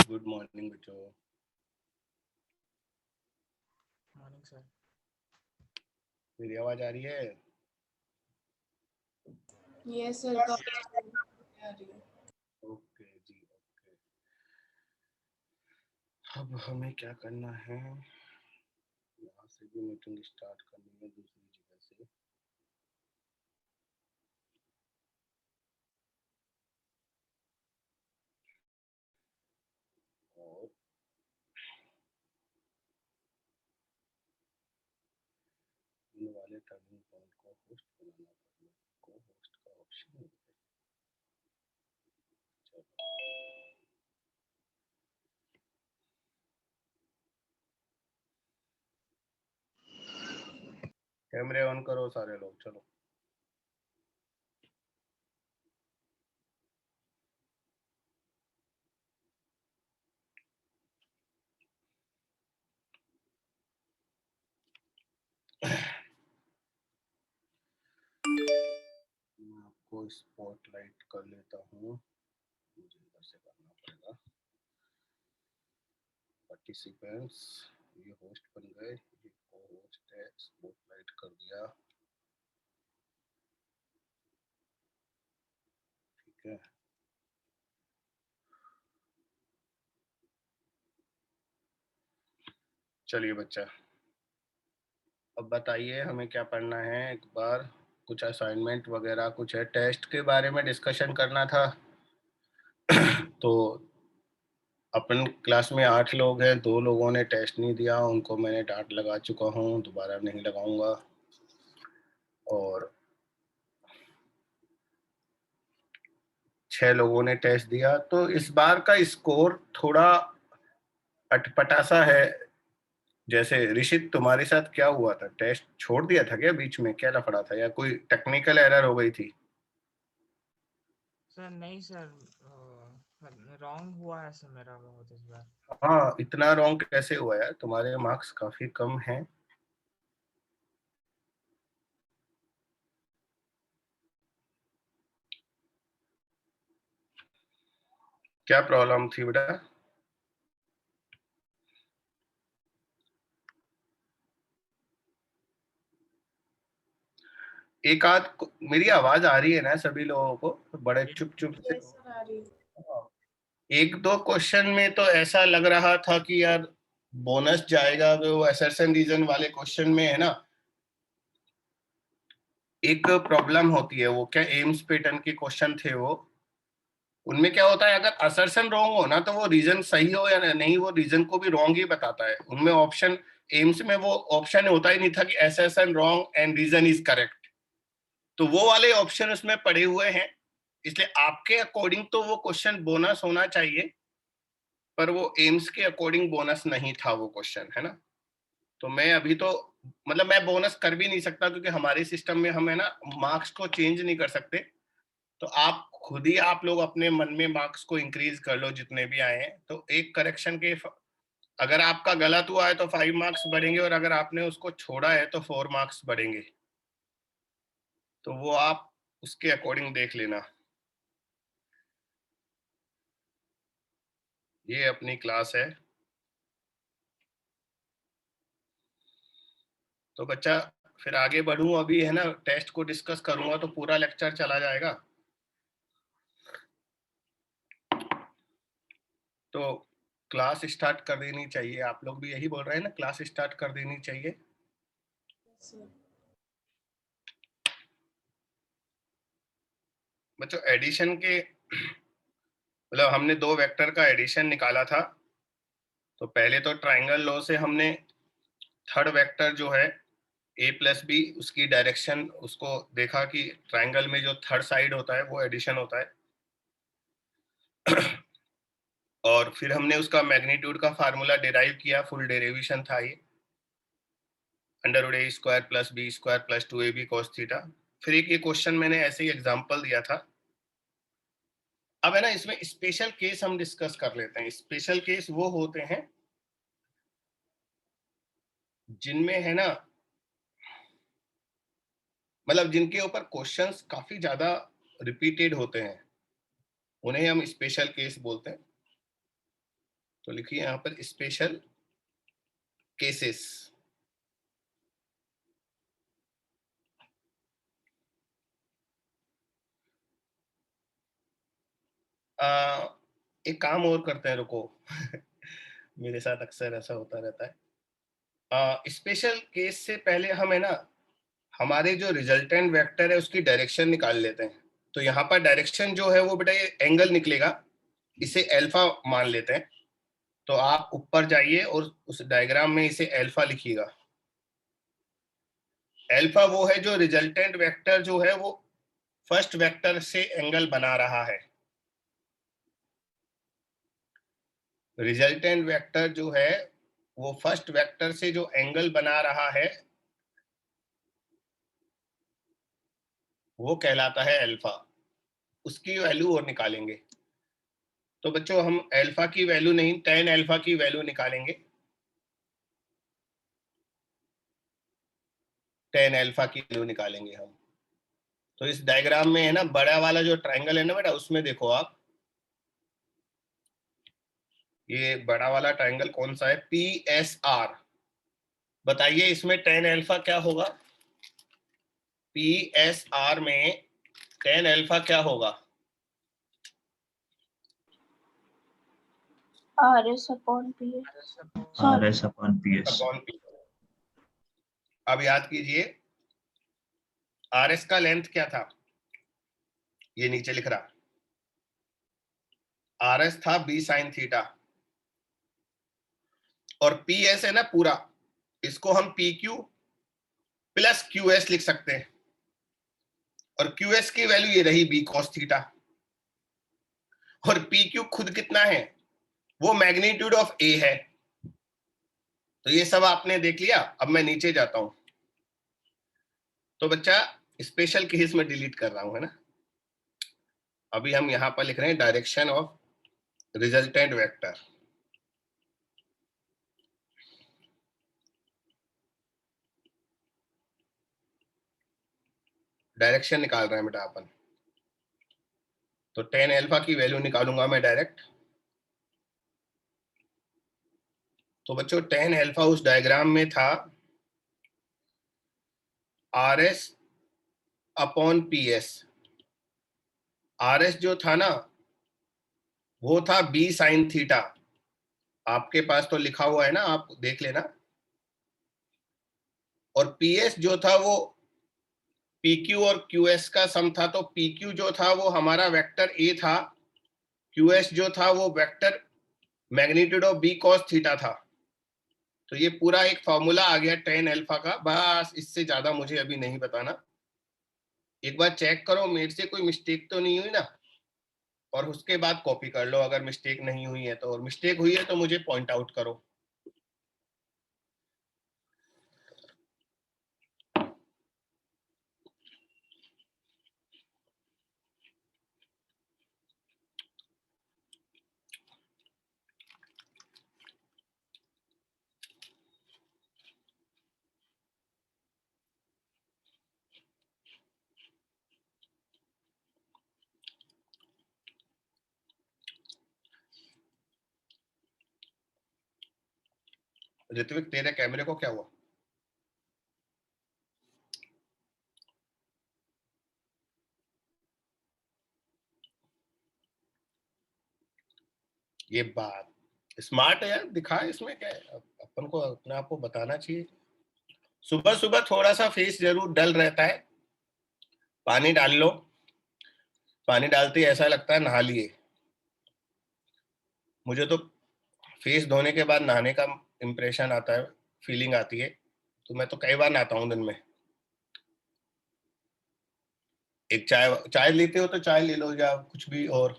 Good morning बच्चों। Morning sir. मेरी आवाज आ रही है? यस सर, काफी आ रही है। ओके जी, ओके। अब हमें क्या करना है, यहाँ से भी मीटिंग स्टार्ट करनी है दूसरी जगह से। और इन वाले टर्निंग पॉइंट को होस्ट बनाना पड़ेगा, को होस्ट का ऑप्शन है। चलो कैमरे ऑन करो सारे लोग। चलो मैं आपको स्पॉटलाइट कर लेता हूँ, मुझे इधर से करना पड़ेगा। पार्टिसिपेंट्स ये होस्ट बन गए, ये को होस्ट है, स्पॉटलाइट कर दिया। ठीक है, चलिए बच्चा, अब बताइए हमें क्या पढ़ना है। एक बार कुछ असाइनमेंट वगैरह कुछ है, टेस्ट के बारे में डिस्कशन करना था। तो अपन क्लास में 8 लोग हैं, 2 लोगों ने टेस्ट नहीं दिया, उनको मैंने डांट लगा चुका हूँ, दोबारा नहीं लगाऊंगा। और 6 लोगों ने टेस्ट दिया, तो इस बार का स्कोर थोड़ा अटपटा सा है। जैसे ऋषित, तुम्हारे साथ क्या हुआ था? टेस्ट छोड़ दिया था क्या बीच में? क्या लफड़ा था या कोई टेक्निकल एरर हो गई थी? सर नहीं सर, रॉन्ग हुआ है सर मेरा बहुत इस बार। हाँ, इतना रॉन्ग कैसे हुआ यार? तुम्हारे मार्क्स काफी कम हैं। क्या प्रॉब्लम थी बेटा? एक आध मेरी आवाज आ रही है ना सभी लोगों को? बड़े चुप चुप से। यस सर, आ रही है। एक दो क्वेश्चन में तो ऐसा लग रहा था कि यार बोनस जाएगा। वो असर्शन रीजन वाले क्वेश्चन में है ना, एक प्रॉब्लम होती है। वो क्या एम्स पैटर्न के क्वेश्चन थे वो। उनमें क्या होता है, अगर असर्शन रॉन्ग हो ना तो वो रीजन सही हो या नहीं, वो रीजन को भी रॉन्ग ही बताता है। उनमें ऑप्शन, एम्स में वो ऑप्शन होता ही नहीं था कि assertion wrong and reason is correct. तो वो वाले ऑप्शन उसमें पड़े हुए हैं, इसलिए आपके अकॉर्डिंग तो वो क्वेश्चन बोनस होना चाहिए, पर वो एम्स के अकॉर्डिंग बोनस नहीं था वो क्वेश्चन, है ना। तो मैं अभी तो मतलब मैं बोनस कर भी नहीं सकता, क्योंकि हमारे सिस्टम में हम है ना मार्क्स को चेंज नहीं कर सकते। तो आप खुद ही आप लोग अपने मन में मार्क्स को इंक्रीज कर लो जितने भी आए हैं। तो एक करेक्शन के अगर आपका गलत हुआ है तो 5 मार्क्स बढ़ेंगे, और अगर आपने उसको छोड़ा है तो 4 मार्क्स बढ़ेंगे। तो वो आप उसके अकॉर्डिंग देख लेना। ये अपनी क्लास है। तो बच्चा फिर आगे बढ़ूं, अभी है ना टेस्ट को डिस्कस करूंगा तो पूरा लेक्चर चला जाएगा। तो क्लास स्टार्ट कर देनी चाहिए। आप लोग भी यही बोल रहे हैं ना, क्लास स्टार्ट कर देनी चाहिए। सर बच्चों एडिशन के मतलब हमने 2 वेक्टर का एडिशन निकाला था। तो पहले तो ट्राइंगल लॉ से हमने थर्ड वेक्टर जो है a प्लस बी, उसकी डायरेक्शन उसको देखा कि ट्राइंगल में जो थर्ड साइड होता है वो एडिशन होता है। और फिर हमने उसका मैग्नीट्यूड का फार्मूला डिराइव किया, फुल डेरिवेशन था ये, √a² + b² + 2ab cos theta. फिर एक ये क्वेश्चन मैंने ऐसे ही एग्जांपल दिया था। अब है ना इसमें स्पेशल केस हम डिस्कस कर लेते हैं। स्पेशल केस वो होते हैं जिनमें है ना, मतलब जिनके ऊपर क्वेश्चंस काफी ज्यादा रिपीटेड होते हैं, उन्हें हम स्पेशल केस बोलते हैं। तो लिखिए यहाँ पर स्पेशल केसेस। एक काम और करते हैं, रुको मेरे साथ अक्सर ऐसा होता रहता है। स्पेशल केस से पहले हम है ना हमारे जो रिजल्टेंट वेक्टर है उसकी डायरेक्शन निकाल लेते हैं। तो यहाँ पर डायरेक्शन जो है वो बेटा ये एंगल निकलेगा, इसे अल्फा मान लेते हैं। तो आप ऊपर जाइए और उस डायग्राम में इसे अल्फा लिखिएगा। अल्फा वो है जो रिजल्टेंट वेक्टर जो है वो फर्स्ट वेक्टर से एंगल बना रहा है। रिजल्टेंट वेक्टर जो है वो फर्स्ट वेक्टर से जो एंगल बना रहा है वो कहलाता है अल्फा। उसकी वैल्यू और निकालेंगे। तो बच्चों हम अल्फा की वैल्यू नहीं, tan अल्फा की वैल्यू निकालेंगे। tan अल्फा की वैल्यू निकालेंगे हम। तो इस डायग्राम में है ना बड़ा वाला जो ट्रायंगल है ना बेटा, उसमें देखो आप, ये बड़ा वाला ट्रायंगल कौन सा है, PSR। बताइए इसमें tan अल्फा क्या होगा? PSR में tan अल्फा क्या होगा? RS/PS। RS/PS। Upon P। अब याद कीजिए RS का लेंथ क्या था, ये नीचे लिख रहा, RS था B sin थीटा, और PS है ना पूरा, इसको हम PQ प्लस QS लिख सकते हैं। और QS की वैल्यू ये रही B cos थीटा। और PQ खुद कितना है, वो मैग्नीट्यूड ऑफ A है। तो ये सब आपने देख लिया। अब मैं नीचे जाता हूं। तो बच्चा स्पेशल केस में डिलीट कर रहा हूं, है ना। अभी हम यहां पर लिख रहे हैं direction of resultant vector. Direction निकाल रहे हैं बेटा अपन। तो tan अल्फा की वैल्यू निकालूंगा मैं डायरेक्ट। तो बच्चों tan अल्फा उस डायग्राम में था RS/PS। RS जो था ना वो था B sin थीटा। आपके पास तो लिखा हुआ है ना, आप देख लेना। और PS जो था वो PQ और QS का सम था। तो PQ जो था वो हमारा वेक्टर A था, QS जो था वो vector magnitude of B cos theta था। तो ये पूरा एक फॉर्मूला आ गया tan अल्फा का। बस इससे ज्यादा मुझे अभी नहीं बताना। एक बार चेक करो मेरे से कोई मिस्टेक तो नहीं हुई ना, और उसके बाद कॉपी कर लो अगर मिस्टेक नहीं हुई है तो। और मिस्टेक हुई है तो मुझे पॉइंट आउट करो। ऋत्विक तेरे कैमरे को क्या हुआ? ये बात स्मार्ट है यार, दिखा इसमें क्या है। अपन को अपने आप को बताना चाहिए। सुबह सुबह थोड़ा सा फेस जरूर डल रहता है। पानी डाल लो, पानी डालते ही ऐसा लगता है नहा लिए। मुझे तो फेस धोने के बाद नहाने का इंप्रेशन आता है, फीलिंग आती है। तो मैं तो कई बार नहाता हूँ दिन में। एक चाय चाय लेते हो तो चाय ले लो या कुछ भी, और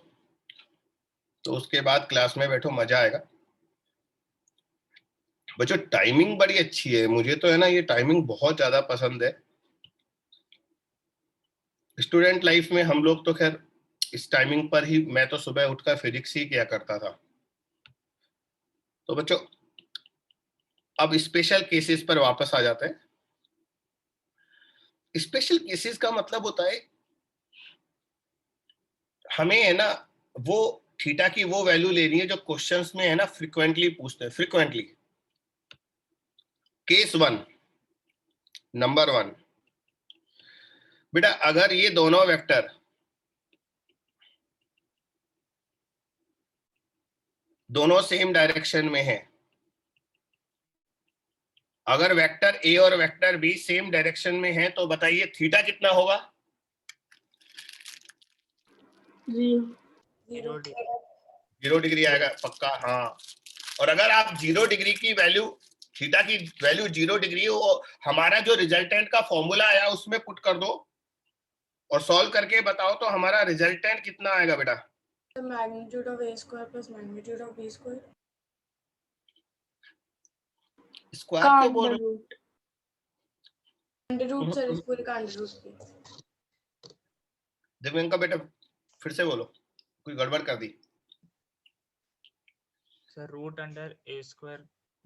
तो उसके बाद क्लास में बैठो, मजा आएगा। बच्चों टाइमिंग बड़ी अच्छी है, मुझे तो है ना ये टाइमिंग बहुत ज्यादा पसंद है। स्टूडेंट लाइफ में हम लोग तो खैर इस टाइमिंग पर ही, मैं तो सुबह उठकर फिजिक्स ही किया करता था। तो बच्चों अब स्पेशल केसेस पर वापस आ जाते हैं। स्पेशल केसेस का मतलब होता है हमें है ना वो थीटा की वो वैल्यू लेनी है जो क्वेश्चंस में है ना फ्रीक्वेंटली पूछते हैं, फ्रीक्वेंटली। केस 1 नंबर 1, बेटा अगर ये दोनों वेक्टर दोनों सेम डायरेक्शन में है, अगर वेक्टर ए और वेक्टर बी सेम डायरेक्शन में है तो बताइए थीटा कितना होगा? 0 0 डिग्री आएगा पक्का, हाँ। और अगर आप 0 डिग्री की वैल्यू, थीटा की वैल्यू 0 डिग्री हो, हमारा जो रिजल्टेंट का फॉर्मूला आया उसमें पुट कर दो और सॉल्व करके बताओ तो हमारा रिजल्टेंट कितना आएगा बेटा? The magnitude of a square plus magnitude of b square. Square क्यों बोल रहे हो? Under root sir, इस पूरे का under root पे. दिव्यांका बेटा फिर से बोलो, कोई गड़बड़ कर दी। Sir root under A square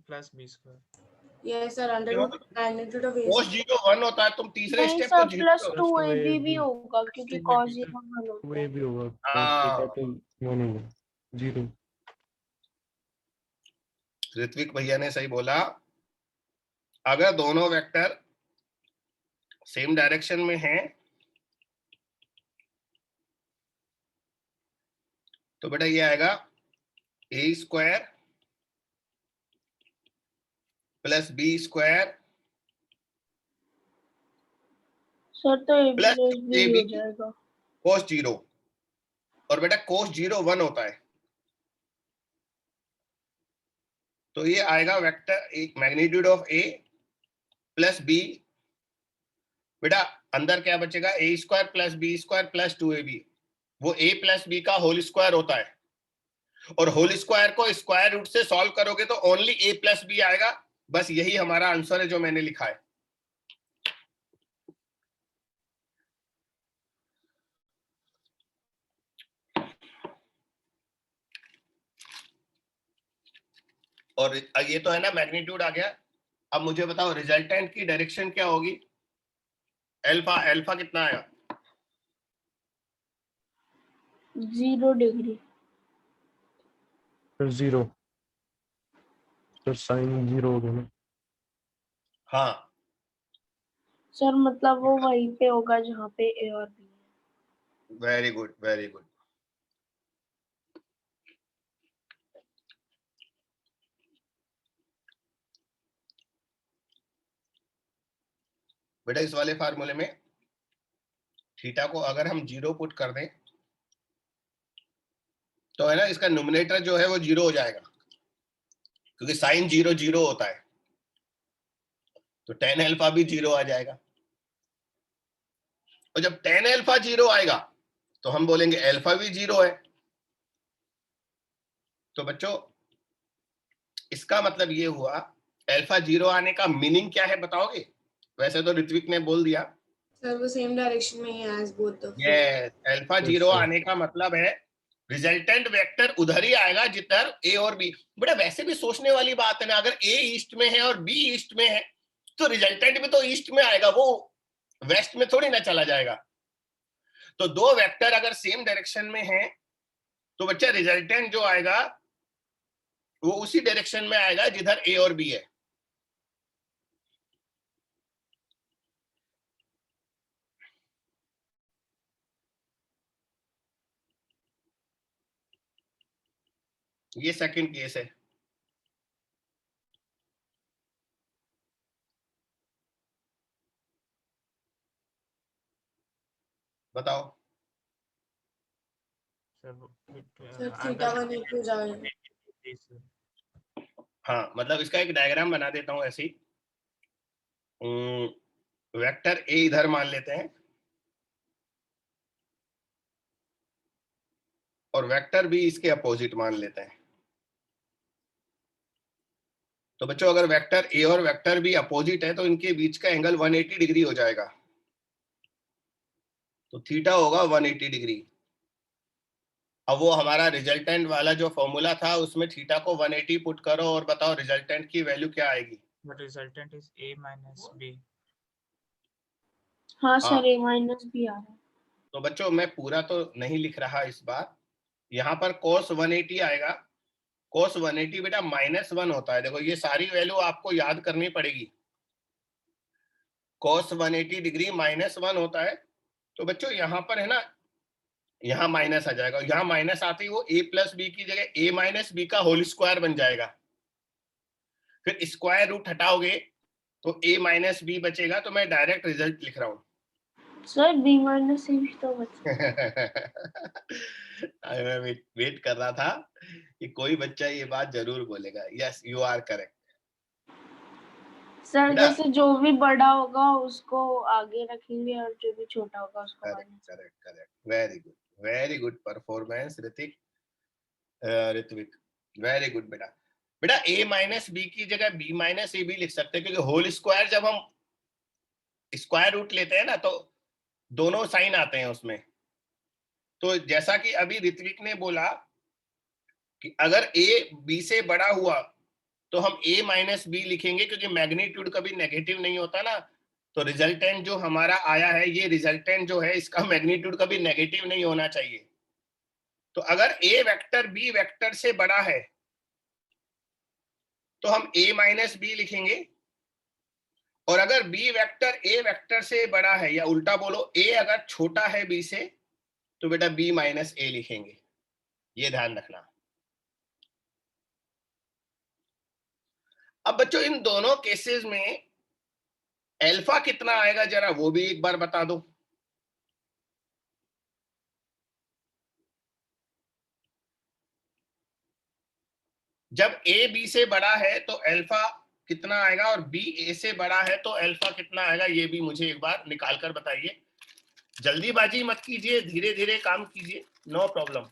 plus B square. Yes sir, under root magnitude of a cos square. 0 1 होता है, तुम तीसरे नहीं स्टेप सर, को जीरो प्लस करो। 2ab भी होगा क्योंकि cos 0 1 होता वो है। ये भी होगा हाँ। cos थीटा तो 1 होगा 0। ऋत्विक भैया ने सही बोला, अगर दोनों वेक्टर सेम डायरेक्शन में हैं तो बेटा ये आएगा A square plus B square sir तो a plus plus b AB हो जाएगा। cos 0, और बेटा cos 0 1 होता है, तो ये आएगा वेक्टर एक magnitude of A plus B. बेटा अंदर क्या बचेगा? A square plus B square plus 2ab, वो a प्लस बी का होल स्क्वायर होता है, और होल स्क्वायर को स्क्वायर रूट से सॉल्व करोगे तो ओनली a प्लस बी आएगा। बस यही हमारा आंसर है जो मैंने लिखा है। और ये तो है ना मैग्नीट्यूड आ गया। अब मुझे बताओ रिजल्टेंट की डायरेक्शन क्या होगी? अल्फा, अल्फा कितना आएगा? 0 डिग्री। फिर 0 तो साइन 0 होगा ना। हाँ सर मतलब वो वहीं पे होगा जहाँ पे a और b है। Very good, very good. बेटा इस वाले फार्मूले में थीटा को अगर हम 0 पुट कर दें तो है ना इसका न्यूमरेटर जो है वो 0 हो जाएगा, क्योंकि साइन 0 0 होता है, तो tan अल्फा भी 0 आ जाएगा। और जब tan अल्फा 0 आएगा तो हम बोलेंगे अल्फा भी 0 है। तो बच्चों इसका मतलब ये हुआ, अल्फा 0 आने का मीनिंग क्या है बताओगे? वैसे तो ऋत्विक ने बोल दिया, Sir, वो same direction में ही है as both the. Yes, alpha 0 आने का मतलब है रिजल्टेंट वेक्टर उधर ही आएगा जिधर ए और बी। बेटा वैसे भी सोचने वाली बात है ना, अगर ए ईस्ट में है और बी ईस्ट में है तो रिजल्टेंट भी तो ईस्ट में आएगा, वो वेस्ट में थोड़ी ना चला जाएगा। तो दो वेक्टर अगर सेम डायरेक्शन में है तो बच्चा रिजल्टेंट जो आएगा वो उसी डायरेक्शन में आएगा जिधर ए और बी है। ये सेकंड केस है। बताओ। Sir, theta 180 हो जाएगा. हाँ मतलब इसका एक डायग्राम बना देता हूं ऐसे ही। वेक्टर ए इधर मान लेते हैं और वेक्टर बी इसके अपोजिट मान लेते हैं। तो बच्चों अगर वेक्टर ए और वेक्टर बी अपोजिट है तो इनके बीच का एंगल 180 डिग्री हो जाएगा, तो थीटा होगा 180 डिग्री। अब वो हमारा रिजल्टेंट वाला जो फॉर्मूला था उसमें थीटा को 180 पुट करो और बताओ रिजल्टेंट की वैल्यू क्या आएगी? But resultant is a minus b. हाँ हाँ। सर a माइनस b आ रहा है। तो बच्चों मैं पूरा तो नहीं लिख रहा इस बार, यहाँ पर cos 180 आएगा। cos 180 बेटा -1 होता है। देखो ये सारी वैल्यू आपको याद करनी पड़ेगी। cos 180 डिग्री -1 होता है। तो बच्चों यहाँ पर है ना, यहाँ माइनस आ जाएगा, यहाँ माइनस आते ही वो a प्लस बी की जगह a माइनस बी का होल स्क्वायर बन जाएगा। फिर स्क्वायर रूट हटाओगे तो a माइनस बी बचेगा। तो मैं डायरेक्ट रिजल्ट लिख रहा हूँ। सर b माइनस c भी तो बचा। मैं वेट कर रहा था कि कोई बच्चा ये बात जरूर बोलेगा। Yes you are correct. Sir बेटा जैसे जो भी बड़ा होगा उसको आगे रखेंगे और जो भी छोटा होगा उसको correct minus. Correct correct. Very good performance Hrithik, Ritvik, very good बेटा। बेटा a माइनस बी की जगह b माइनस ए भी लिख सकते हैं, क्योंकि होल स्क्वायर जब हम स्क्वायर रूट लेते हैं ना तो दोनों साइन आते हैं उसमें। तो जैसा कि अभी ऋत्विक ने बोला कि अगर a b से बड़ा हुआ तो हम a माइनस बी लिखेंगे, क्योंकि मैग्नीट्यूड कभी नेगेटिव नहीं होता ना। तो रिजल्टेंट जो हमारा आया है, ये रिजल्टेंट जो है इसका मैग्नीट्यूड कभी नेगेटिव नहीं होना चाहिए। तो अगर a वेक्टर b वेक्टर से बड़ा है तो हम a माइनस बी लिखेंगे, और अगर b वेक्टर a वेक्टर से बड़ा है, या उल्टा बोलो a अगर छोटा है b से, तो बेटा b माइनस a लिखेंगे। ये ध्यान रखना। अब बच्चों इन दोनों केसेस में अल्फा कितना आएगा जरा वो भी एक बार बता दो। जब a b से बड़ा है तो अल्फा कितना आएगा, और b a से बड़ा है तो अल्फा कितना आएगा, ये भी मुझे एक बार निकाल कर बताइए। जल्दीबाजी मत कीजिए, धीरे धीरे काम कीजिए, नो प्रॉब्लम।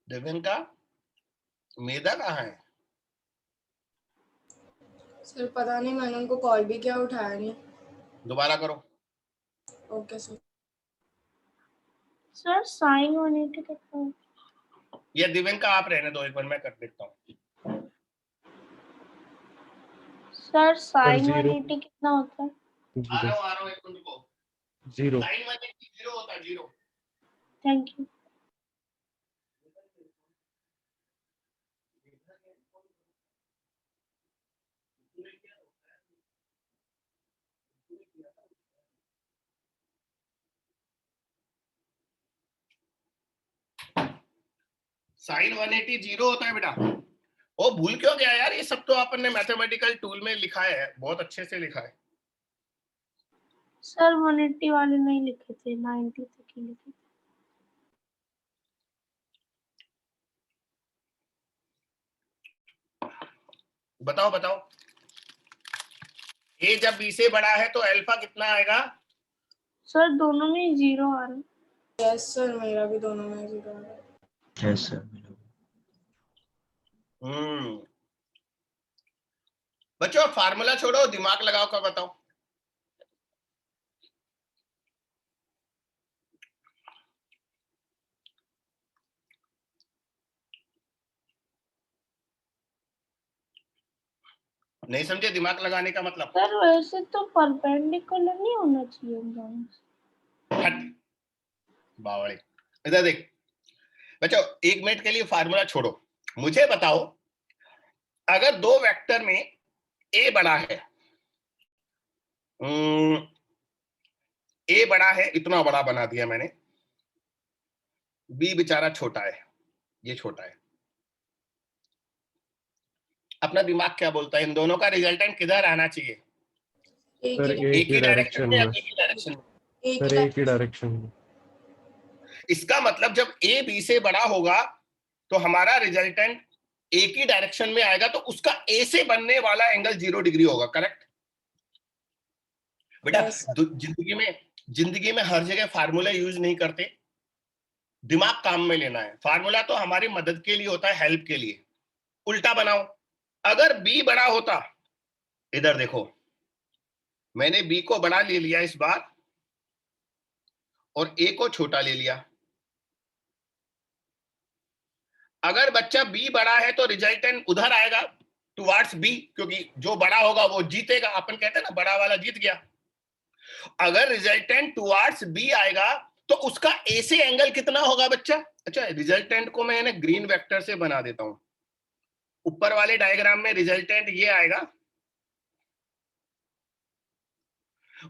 देवेन का मेधा कहाँ है? सर पता नहीं, मैंने उनको कॉल भी किया, उठाया नहीं। दोबारा करो। Okay sir. सर साइन 180 कितना होता है? ये दिव्यन का आप रहने दो, एक बार मैं कर देता हूँ। Sir sign zero। 180 कितना होता है? आ रहा हूँ एक मिनट को। 0 साइन 180 0 होता है, 0। Thank you. साइन 180 0 होता है बेटा। ओ भूल क्यों गया यार, ये सब तो अपन ने मैथमेटिकल टूल में लिखा है, बहुत अच्छे से लिखा है। सर 180 वाले नहीं लिखे थे, 90 तक ही लिखे थे। बताओ बताओ, a जब b से बड़ा है तो अल्फा कितना आएगा? सर दोनों में 0 आ रहा है। यस सर, मेरा भी दोनों में 0 आ रहा है। Yes sir. बच्चों फार्मूला छोड़ो, दिमाग लगाओ कर बताओ। नहीं समझे दिमाग लगाने का मतलब? सर वैसे तो परपेंडिकुलर नहीं होना चाहिए इन दोनों से। हट बावड़े, इधर देख। बच्चों एक मिनट के लिए फार्मूला छोड़ो, मुझे बताओ अगर दो वेक्टर में a बड़ा है, a बड़ा है, इतना बड़ा बना दिया मैंने, b बेचारा छोटा है, ये छोटा है। अपना दिमाग क्या बोलता है, इन दोनों का रिजल्टेंट किधर आना चाहिए? सर एक ही डायरेक्शन में या में। एक ही डायरेक्शन में? सर एक ही डायरेक्शन में। इसका मतलब जब a b से बड़ा होगा तो हमारा रिजल्टेंट एक ही डायरेक्शन में आएगा, तो उसका a से बनने वाला एंगल 0 डिग्री होगा। करेक्ट बेटा? Yes, जिंदगी में हर जगह फार्मूला यूज नहीं करते, दिमाग काम में लेना है। फार्मूला तो हमारी मदद के लिए होता है, हेल्प के लिए। उल्टा बनाओ, अगर b बड़ा होता, इधर देखो मैंने b को बड़ा ले लिया इस बार, और ए को छोटा ले लिया। अगर बच्चा बी बड़ा है तो रिजल्टेंट उधर आएगा टुवार्ड्स बी, क्योंकि जो बड़ा होगा वो जीतेगा, अपन कहते हैं ना बड़ा वाला जीत गया। अगर रिजल्टेंट टुवार्ड्स बी आएगा तो उसका ए से एंगल कितना होगा बच्चा? अच्छा, रिजल्टेंट को मैं ग्रीन वेक्टर से बना देता हूं। ऊपर वाले डायग्राम में रिजल्टेंट ये आएगा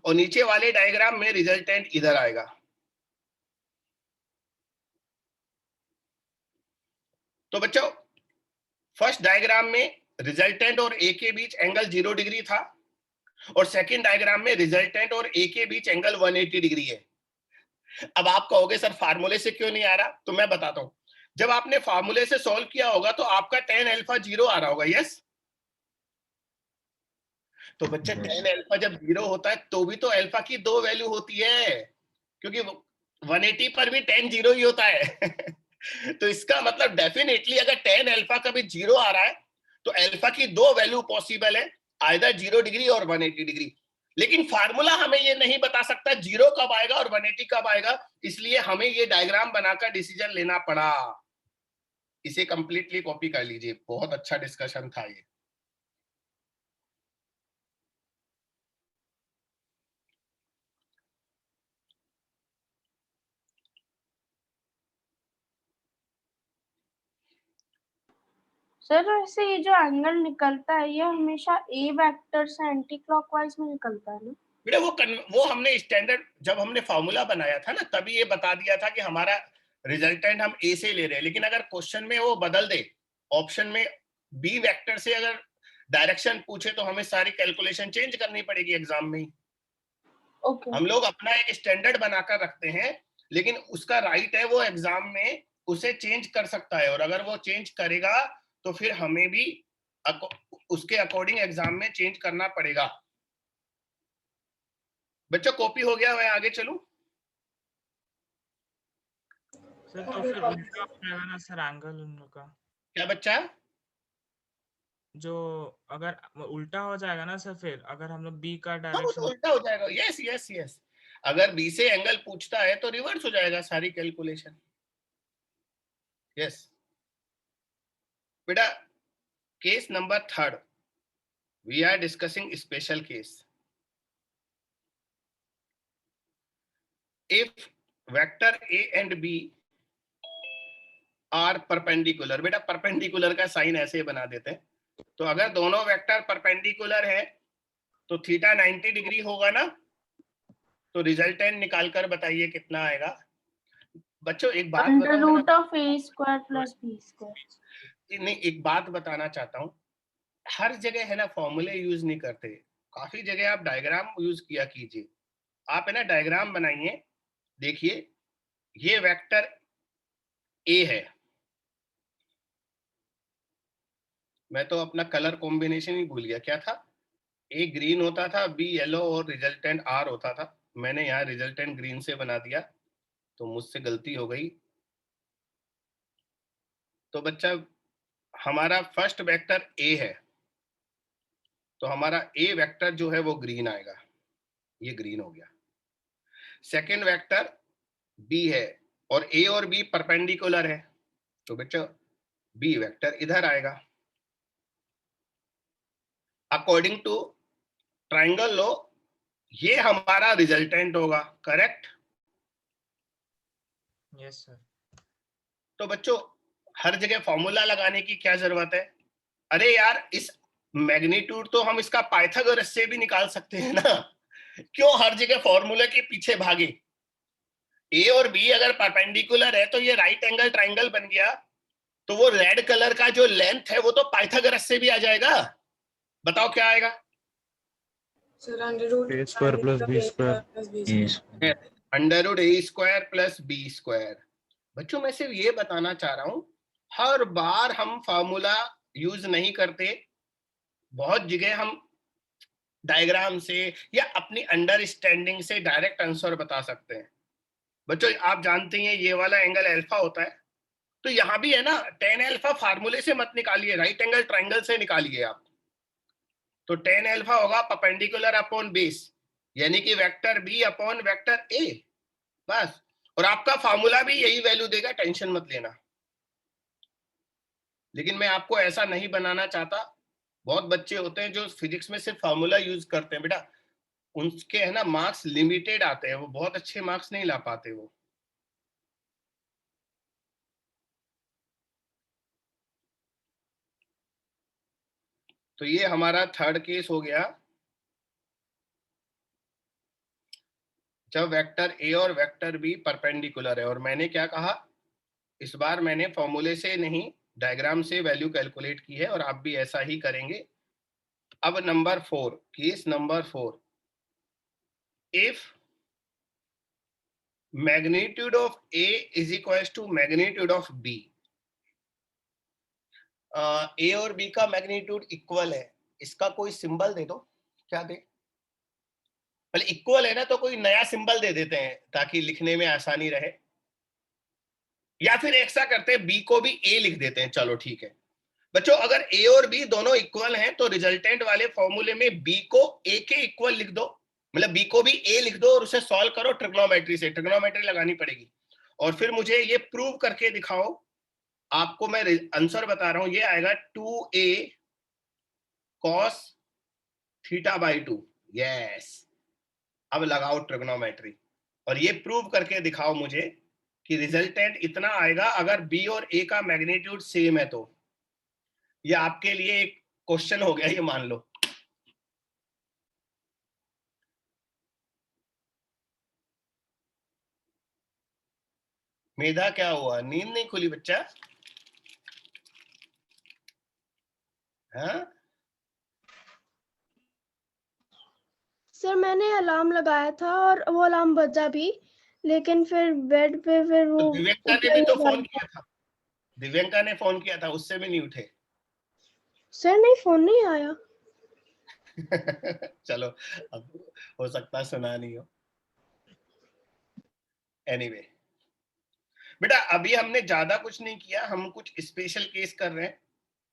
और नीचे वाले डायग्राम में रिजल्टेंट इधर आएगा। तो बच्चों फर्स्ट डायग्राम में रिजल्टेंट और ए के बीच एंगल 0 डिग्री था और सेकंड डायग्राम में रिजल्टेंट और ए के बीच एंगल 180 डिग्री है। अब आप कहोगे सर फार्मूले से क्यों नहीं आ रहा? तो मैं बताता हूं। जब आपने फार्मूले से सॉल्व किया होगा तो आपका tan अल्फा 0 आ रहा होगा, यस? तो बच्चा tan अल्फा जब 0 होता है तो भी तो अल्फा की 2 वैल्यू होती है, क्योंकि 180 पर भी tan 0 ही होता है। तो इसका मतलब डेफिनेटली अगर tan अल्फा का भी 0 आ रहा है तो अल्फा की 2 वैल्यू पॉसिबल है, आइदर 0 डिग्री और 180 डिग्री। लेकिन फार्मूला हमें ये नहीं बता सकता 0 कब आएगा और 180 कब आएगा, इसलिए हमें ये डायग्राम बनाकर डिसीजन लेना पड़ा। इसे कंप्लीटली कॉपी कर लीजिए, बहुत अच्छा डिस्कशन था ये। सर वैसे ये जो एंगल निकलता है ये हमेशा ए वेक्टर से एंटी क्लॉकवाइज में निकलता है ना? बेटा वो हमने स्टैंडर्ड जब हमने फॉर्मूला बनाया था ना तभी ये बता दिया था कि हमारा रिजल्टेंट हम ए से ले रहे हैं। लेकिन अगर क्वेश्चन में वो बदल दे, ऑप्शन में बी वेक्टर से अगर डायरेक्शन पूछे तो हमें सारी कैलकुलेशन चेंज करनी पड़ेगी एग्जाम में ही। ओके। हम लोग अपना एक स्टैंडर्ड बनाकर रखते हैं, लेकिन उसका राइट है वो एग्जाम में उसे चेंज कर सकता है, और अगर वो चेंज करेगा तो फिर हमें भी उसके अकॉर्डिंग एग्जाम में चेंज करना पड़ेगा। बच्चों कॉपी हो गया, मैं आगे चलूं? सर तो फिर उल्टा हो जाएगा ना सर एंगल उन लोग का? क्या बच्चा? जो अगर उल्टा हो जाएगा ना सर, फिर अगर हम लोग बी का हाँ, वो डायरेक्शन तो उल्टा हो जाएगा। यस यस यस, अगर बी से एंगल पूछता है तो रिवर्स हो जाएगा सारी कैलकुलेशन। यस बेटा, case number 3 we are discussing special case. If vector A and B are perpendicular, बेटा परपेंडिकुलर का साइन ऐसे बना देते हैं। तो अगर दोनों वेक्टर परपेंडिकुलर है तो थीटा 90 डिग्री होगा ना, तो रिजल्टेंट निकालकर बताइए कितना आएगा। बच्चों एक बात under root of A square plus B square. नहीं, एक बात बताना चाहता हूँ, हर जगह है ना फॉर्मूले यूज नहीं करते, काफी जगह आप डायग्राम यूज किया कीजिए। आप है ना डायग्राम बनाइए, देखिए ये वेक्टर ए है, मैं तो अपना कलर कॉम्बिनेशन ही भूल गया, क्या था? ए ग्रीन होता था, बी येलो और रिजल्टेंट आर होता था। मैंने यहाँ रिजल्टेंट ग्रीन से बना दिया, तो मुझसे गलती हो गई। तो बच्चा हमारा फर्स्ट वेक्टर ए है, तो हमारा ए वेक्टर जो है वो ग्रीन आएगा, ये ग्रीन हो गया। सेकेंड वेक्टर बी है और ए और बी परपेंडिकुलर है, तो बच्चा बी वेक्टर इधर आएगा। अकॉर्डिंग टू ट्राइंगल लॉ ये हमारा रिजल्टेंट होगा, करेक्ट? Yes sir. तो बच्चों हर जगह फॉर्मूला लगाने की क्या जरूरत है? अरे यार इस मैग्नीट्यूड तो हम इसका पाइथागोरस से भी निकाल सकते हैं ना, क्यों हर जगह फॉर्मूला के पीछे भागे? ए और बी अगर परपेंडिकुलर है तो ये राइट एंगल ट्राइंगल बन गया, तो वो रेड कलर का जो लेंथ है वो तो पाइथागोरस से भी आ जाएगा। बताओ क्या आएगा? Sir under root A square plus B square. Under root A square plus B square. बच्चों मैं सिर्फ ये बताना चाह रहा हूं, हर बार हम फॉर्मूला यूज नहीं करते, बहुत जगह हम डायग्राम से या अपनी अंडरस्टैंडिंग से डायरेक्ट आंसर बता सकते हैं। बच्चों आप जानते हैं ये वाला एंगल अल्फा होता है, तो यहां भी है ना tan अल्फा फार्मूले से मत निकालिए, राइट एंगल ट्राइंगल से निकालिए आप। तो tan अल्फा होगा परपेंडिकुलर अपॉन बेस, यानी कि vector B upon vector A. बस। और आपका फार्मूला भी यही वैल्यू देगा, टेंशन मत लेना। लेकिन मैं आपको ऐसा नहीं बनाना चाहता। बहुत बच्चे होते हैं जो फिजिक्स में सिर्फ फार्मूला यूज करते हैं, बेटा उनके है ना मार्क्स लिमिटेड आते हैं, वो बहुत अच्छे मार्क्स नहीं ला पाते वो। तो ये हमारा थर्ड केस हो गया, जब वेक्टर ए और वेक्टर बी परपेंडिकुलर है। और मैंने क्या कहा, इस बार मैंने फॉर्मूले से नहीं डायग्राम से वैल्यू कैलकुलेट की है, और आप भी ऐसा ही करेंगे। अब number 4, case number 4, if magnitude of A is equal to magnitude of B, A और बी का मैग्नीट्यूड इक्वल है, इसका कोई सिंबल दे दो। क्या दे, पहले इक्वल है ना तो कोई नया सिंबल दे देते हैं ताकि लिखने में आसानी रहे, या फिर ऐसा करते हैं बी को भी ए लिख देते हैं। चलो ठीक है बच्चों, अगर ए और बी दोनों इक्वल हैं तो रिजल्टेंट वाले फॉर्मूले में बी को ए के इक्वल लिख दो, मतलब बी को भी ए लिख दो और उसे सॉल्व करो ट्रिग्नोमेट्री से। ट्रिग्नोमेट्री लगानी पड़ेगी और फिर मुझे ये प्रूव करके दिखाओ। आपको मैं आंसर बता रहा हूं, ये आएगा 2a cos θ/2। यस, अब लगाओ ट्रिग्नोमेट्री और ये प्रूव करके दिखाओ मुझे कि रिजल्टेंट इतना आएगा अगर बी और ए का मैग्नीट्यूड सेम है तो। ये आपके लिए एक क्वेश्चन हो गया, ये मान लो। मेधा क्या हुआ, नींद नहीं खुली बच्चा? हाँ सर मैंने अलार्म लगाया था और वो अलार्म बजा भी, लेकिन फिर बेड पे फिर वो तो दिव्यांका ने भी तो फोन किया था, दिव्यांका ने फोन किया था, उससे भी नहीं उठे। सर नहीं, फोन नहीं आया। चलो, अब हो सकता सुना नहीं हो। एनीवे बेटा, अभी हमने ज्यादा कुछ नहीं किया, हम कुछ स्पेशल केस कर रहे हैं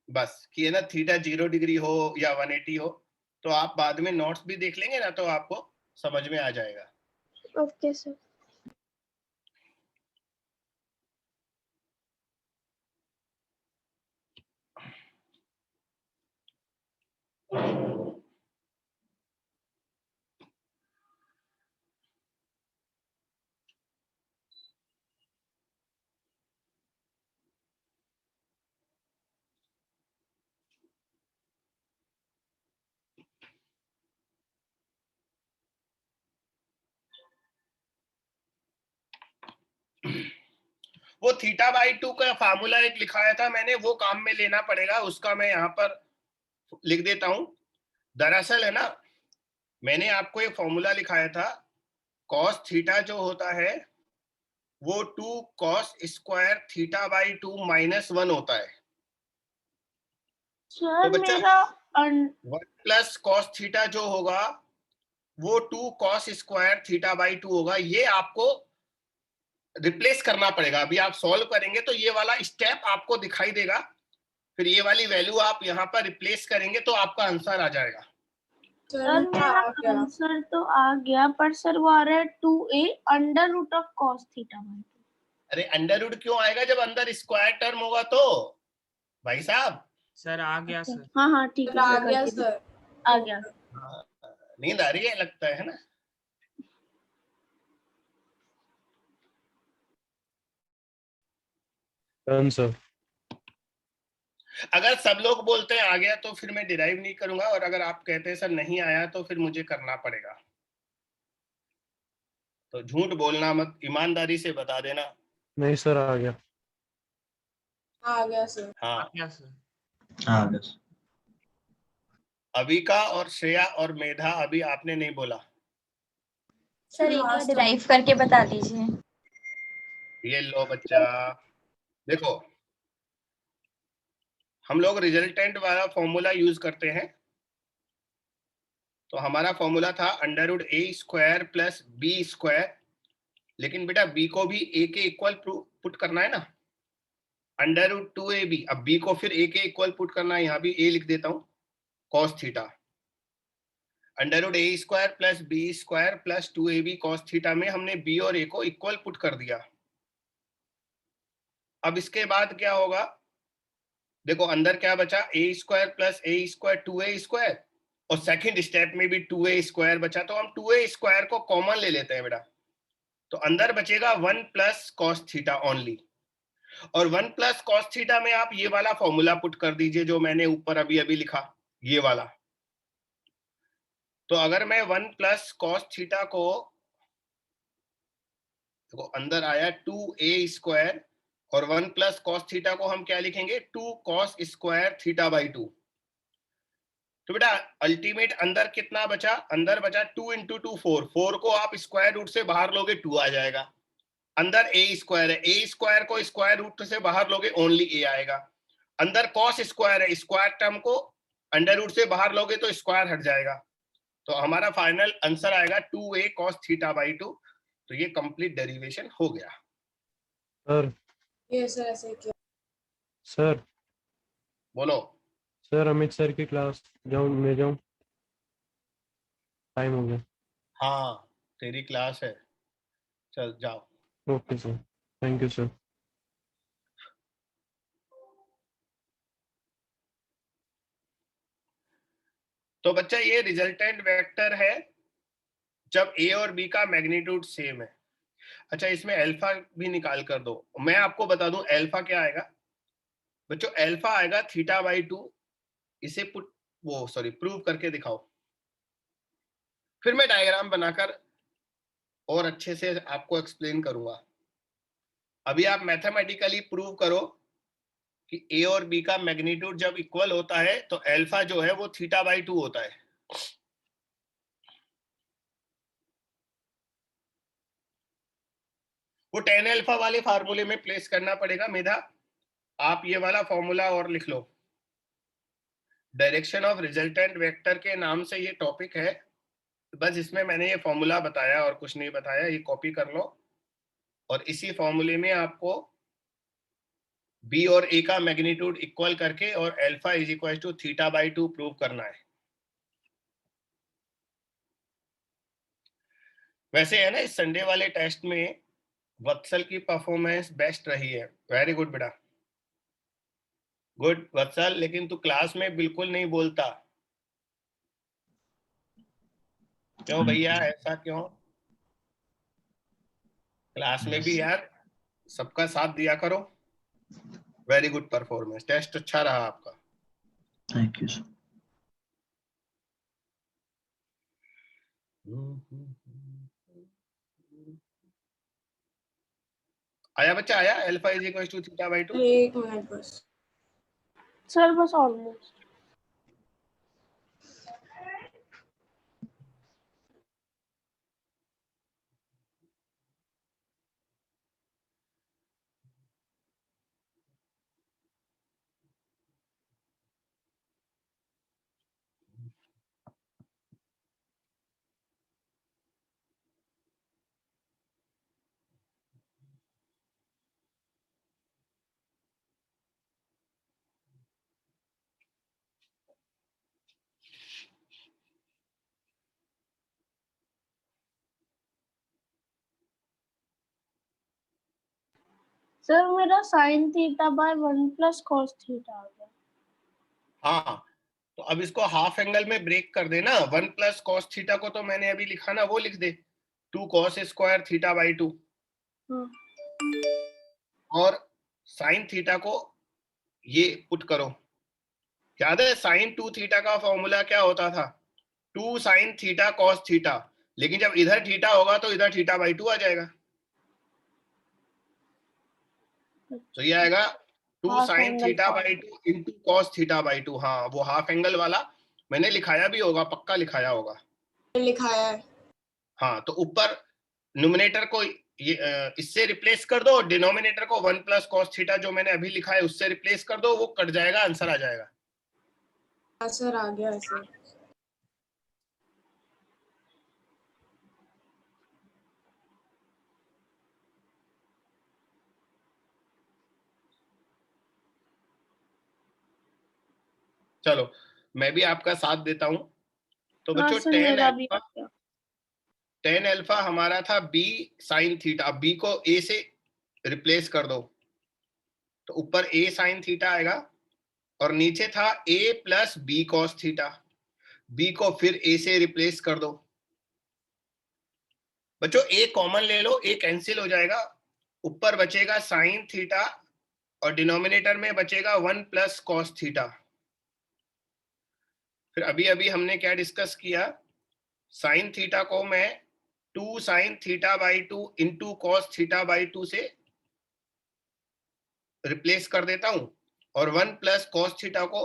बस, कि है ना थीटा 0 डिग्री हो या 180 हो। तो आप बाद में नोट्स भी देख लेंगे ना तो आपको समझ में आ जाएगा। Okay sir. वो θ/2 का फार्मूला एक लिखाया था मैंने, वो काम में लेना पड़ेगा, उसका मैं यहाँ पर लिख देता हूं। दरअसल है ना, मैंने आपको एक फॉर्मूला लिखाया था, cos थीटा जो होता है वो 2 cos स्क्वायर θ/2 -1 होता है। सर तो बच्चा मेरा 1 प्लस cos थीटा जो होगा वो 2 cos स्क्वायर θ/2 होगा। ये आपको रिप्लेस करना पड़ेगा। अभी आप सॉल्व करेंगे तो ये वाला स्टेप आपको दिखाई देगा, फिर ये वाली वैल्यू आप यहाँ पर रिप्लेस करेंगे तो आपका आंसर आ जाएगा। सर मेरा आंसर तो आ गया, पर सर वो आ रहा है 2a under root of cos θ/2। अरे अंडर रूट क्यों आएगा जब अंदर स्क्वायर टर्म होगा तो भाई साहब। सर आ गया सर। हाँ हाँ ठीक है, आ गया सर। आ गया। नींद आ रही है लगता है ना? आंसर अगर सब लोग बोलते हैं आ गया तो फिर मैं डिराइव नहीं करूंगा, और अगर आप कहते हैं सर नहीं आया तो फिर मुझे करना पड़ेगा। तो झूठ बोलना मत, ईमानदारी से बता देना। नहीं सर, आ गया। आ गया सर। आ हाँ, गया सर। हाँ बस। अविका और श्रेया और मेधा, अभी आपने नहीं बोला। सर एक बार डिराइव करके बता दीजिए। ये लो बच्चा, देखो हम लोग रिजल्टेंट वाला फॉर्मूला यूज करते हैं। तो हमारा फॉर्मूला था under root A square plus B square, लेकिन बेटा बी को भी ए के इक्वल पुट करना है ना, अंडर रूट 2ab। अब बी को फिर ए के इक्वल पुट करना है, यहाँ भी ए लिख देता हूँ cos theta. Under root A square plus B square plus 2ab cos theta में हमने बी और ए को इक्वल पुट कर दिया। अब इसके बाद क्या होगा, देखो अंदर क्या बचा, ए स्क्वायर प्लस ए स्क्वायर 2a स्क्वायर, और सेकंड स्टेप में भी 2a स्क्वायर बचा, तो हम 2a स्क्वायर को कॉमन ले लेते हैं बेटा। तो अंदर बचेगा 1 प्लस कॉस थीटा ओनली, और 1 प्लस कॉस थीटा में आप ये वाला फॉर्मूला पुट कर दीजिए जो मैंने ऊपर अभी अभी लिखा, ये वाला। तो अगर मैं 1 प्लस कॉस थीटा को, तो अंदर आया 2a स्क्वायर, और 1 प्लस कॉस थीटा को हम क्या लिखेंगे, 2 कॉस स्क्वायर थीटा बाई 2। तो बेटा अल्टीमेट अंदर कितना बचा, अंदर बचा 2 इंटू 2 4, 4 को आप स्क्वायर रूट से बाहर लोगे 2 आ जाएगा। अंदर ए स्क्वायर है, ए स्क्वायर को स्क्वायर रूट से बाहर लोगे ओनली ए आएगा। अंदर कॉस स्क्वायर है, स्क्वायर टर्म को अंडर रूट से बाहर लोगे तो स्क्वायर हट जाएगा। तो हमारा फाइनल आंसर आएगा 2a cos थीटा बाई 2। तो ये कंप्लीट डेरिवेशन हो गया। सर ये सर ऐसे ही किया। सर बोलो। सर अमित सर की क्लास जाऊं, मैं जाऊं, टाइम हो गया। हाँ तेरी क्लास है, चल जाओ। Okay sir, thank you sir. तो बच्चा ये रिजल्टेंट वेक्टर है जब a और b का मैग्नीट्यूड सेम है। अच्छा इसमें अल्फा भी निकाल कर दो, मैं आपको बता दूं अल्फा क्या आएगा बच्चों, अल्फा आएगा थीटा बाई 2। इसे प्रूव करके दिखाओ, फिर मैं डायग्राम बनाकर और अच्छे से आपको एक्सप्लेन करूंगा। अभी आप मैथमेटिकली प्रूव करो कि ए और बी का मैग्नीट्यूड जब इक्वल होता है तो अल्फा जो है वो थीटा बाई 2 होता है। वो tan अल्फा वाले फार्मूले में प्लेस करना पड़ेगा। मेधा आप ये वाला फॉर्मूला और लिख लो, डायरेक्शन ऑफ रिजल्टेंट वेक्टर के नाम से ये टॉपिक है। बस इसमें मैंने ये फॉर्मूला बताया और कुछ नहीं बताया, ये कॉपी कर लो और इसी फॉर्मूले में आपको बी और ए का मैग्नीट्यूड इक्वल करके और alpha is equal to theta by 2 prove करना है। वैसे है ना इस संडे वाले टेस्ट में वत्सल की परफॉर्मेंस बेस्ट रही है। वेरी गुड बेटा, गुड वत्सल। लेकिन तू क्लास में बिल्कुल नहीं बोलता, क्यों भैया, ऐसा क्यों? क्लास में भी यार सबका साथ दिया करो। वेरी गुड परफॉर्मेंस, टेस्ट अच्छा रहा आपका। Thank you sir. आया बच्चा, आया alpha is equal to theta by 2। एक मिनट बस। सर बस ऑलमोस्ट। सर मेरा sine theta by 1 plus cos theta आ गया। हाँ तो अब इसको हाफ एंगल में ब्रेक कर देना। 1 प्लस कॉस थीटा को तो मैंने अभी लिखा ना, वो लिख दे 2 कॉस स्क्वायर थीटा बाई 2, हाँ। और साइन थीटा को ये पुट करो। याद है साइन 2 थीटा का फॉर्मूला क्या होता था, 2 साइन थीटा कॉस थीटा, लेकिन जब इधर थीटा होगा तो इधर थीटा बाई 2 आ जाएगा। तो ये आएगा 2 sine theta by 2 into cos theta by 2। हाँ वो हाफ एंगल वाला मैंने लिखाया भी होगा, पक्का लिखाया होगा। लिखाया है। हाँ तो ऊपर न्यूमरेटर को ये इससे रिप्लेस कर दो, और डिनोमिनेटर को 1 प्लस कॉस थीटा जो मैंने अभी लिखा है उससे रिप्लेस कर दो, वो कट जाएगा, आंसर आ जाएगा। आंसर आ गया ऐसे। चलो मैं भी आपका साथ देता हूं। तो हाँ बच्चों सर, टेन मेरा भी आ अल्फा, गया। टेन अल्फा हमारा था बी साइन थीटा, बी को ए से रिप्लेस कर दो तो ऊपर ए साइन थीटा आएगा और नीचे था A plus B cos theta, B को फिर ए से रिप्लेस कर दो। बच्चों ए कॉमन ले लो, ए कैंसिल हो जाएगा, ऊपर बचेगा साइन थीटा और डिनोमिनेटर में बचेगा 1 प्लस कॉस थीटा। फिर अभी अभी हमने क्या डिस्कस किया, साइन थीटा को मैं 2 sine theta by 2 into cos theta by 2 से रिप्लेस कर देता हूं और 1 प्लस कॉस थीटा को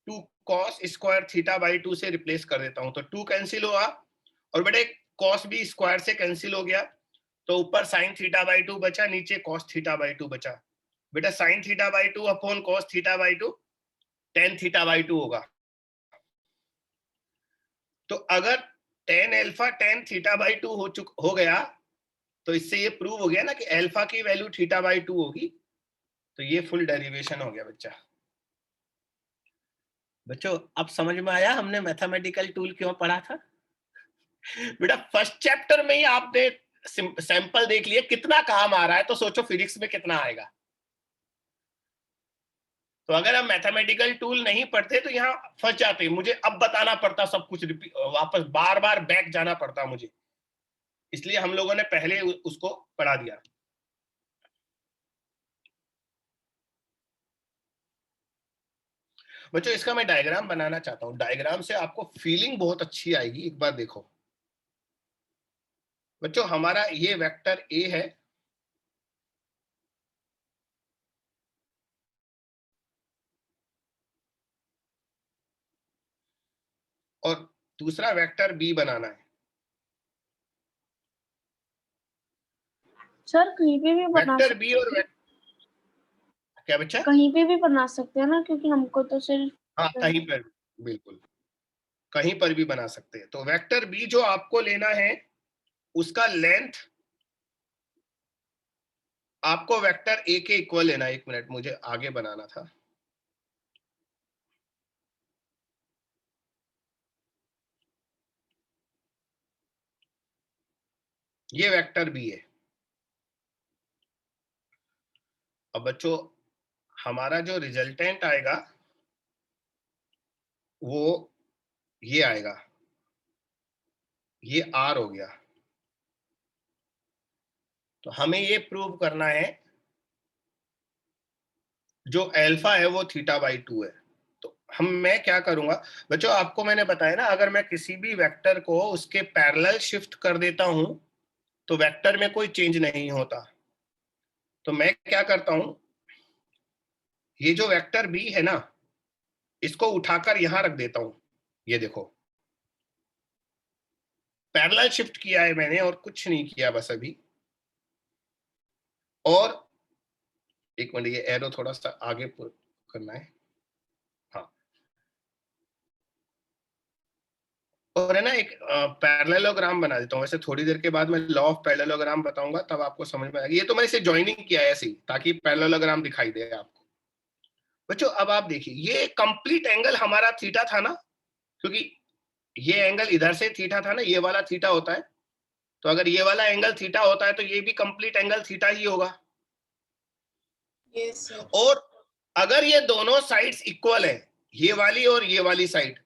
2 कॉस स्क्वायर थीटा बाई 2 से रिप्लेस कर देता हूं। तो 2 कैंसिल हुआ और बेटे कॉस भी स्क्वायर से कैंसिल हो गया, तो ऊपर साइन थीटा बाई 2 बचा, नीचे कॉस थीटा बाई 2 बचा। बेटा sine theta by 2 upon cos theta by 2 tan theta by 2 होगा। तो अगर tan alpha tan theta by 2 हो गया तो इससे ये प्रूव हो गया ना कि अल्फा की वैल्यू थीटा बाई 2 होगी। तो ये फुल डेरिवेशन हो गया बच्चा। बच्चों अब समझ में आया हमने मैथमेटिकल टूल क्यों पढ़ा था? बेटा फर्स्ट चैप्टर में ही आपने सैंपल देख लिया, कितना काम आ रहा है, तो सोचो फिजिक्स में कितना आएगा। तो अगर हम मैथमेटिकल टूल नहीं पढ़ते तो यहाँ फंस जाते, मुझे अब बताना पड़ता सब कुछ, वापस बार बार बैक जाना पड़ता मुझे, इसलिए हम लोगों ने पहले उसको पढ़ा दिया। बच्चों इसका मैं डायग्राम बनाना चाहता हूं, डायग्राम से आपको फीलिंग बहुत अच्छी आएगी। एक बार देखो बच्चों, हमारा ये वेक्टर ए है और दूसरा वेक्टर बी बनाना है। सर कहीं पे भी बना वेक्टर सकते बी और क्या बच्चा? कहीं पे भी बना सकते हैं ना, क्योंकि हमको तो सिर्फ हाँ कहीं पर, बिल्कुल कहीं पर भी बना सकते हैं। तो वेक्टर बी जो आपको लेना है उसका लेंथ आपको वेक्टर ए के इक्वल लेना है। एक मिनट मुझे आगे बनाना था। ये वेक्टर बी है। अब बच्चों हमारा जो रिजल्टेंट आएगा वो ये आएगा, ये आर हो गया। तो हमें ये प्रूव करना है जो अल्फा है वो थीटा बाई 2 है। तो मैं क्या करूंगा बच्चों, आपको मैंने बताया ना, अगर मैं किसी भी वेक्टर को उसके पैरेलल शिफ्ट कर देता हूं तो वेक्टर में कोई चेंज नहीं होता। तो मैं क्या करता हूं, ये जो वेक्टर बी है ना इसको उठाकर यहां रख देता हूं। ये देखो पैरेलल शिफ्ट किया है मैंने और कुछ नहीं किया बस अभी। और एक मिनट, ये एरो थोड़ा सा आगे करना है। हाँ, और है ना एक पैरेललोग्राम बना देता हूँ। वैसे थोड़ी देर के बाद मैं लॉ ऑफ पैरेललोग्राम बताऊंगा, तब आपको समझ में आएगा। ये तो मैंने इसे ज्वाइनिंग किया है ऐसे ही ताकि पैरेललोग्राम दिखाई दे आपको। बच्चों अब आप देखिए, ये कंप्लीट एंगल हमारा थीटा था ना, क्योंकि ये एंगल इधर से थीटा था ना, ये वाला थीटा होता है। तो अगर ये वाला एंगल थीटा होता है तो ये भी कंप्लीट एंगल थीटा ही होगा। Yes sir. और अगर ये दोनों साइड्स इक्वल है, ये वाली और ये वाली साइड,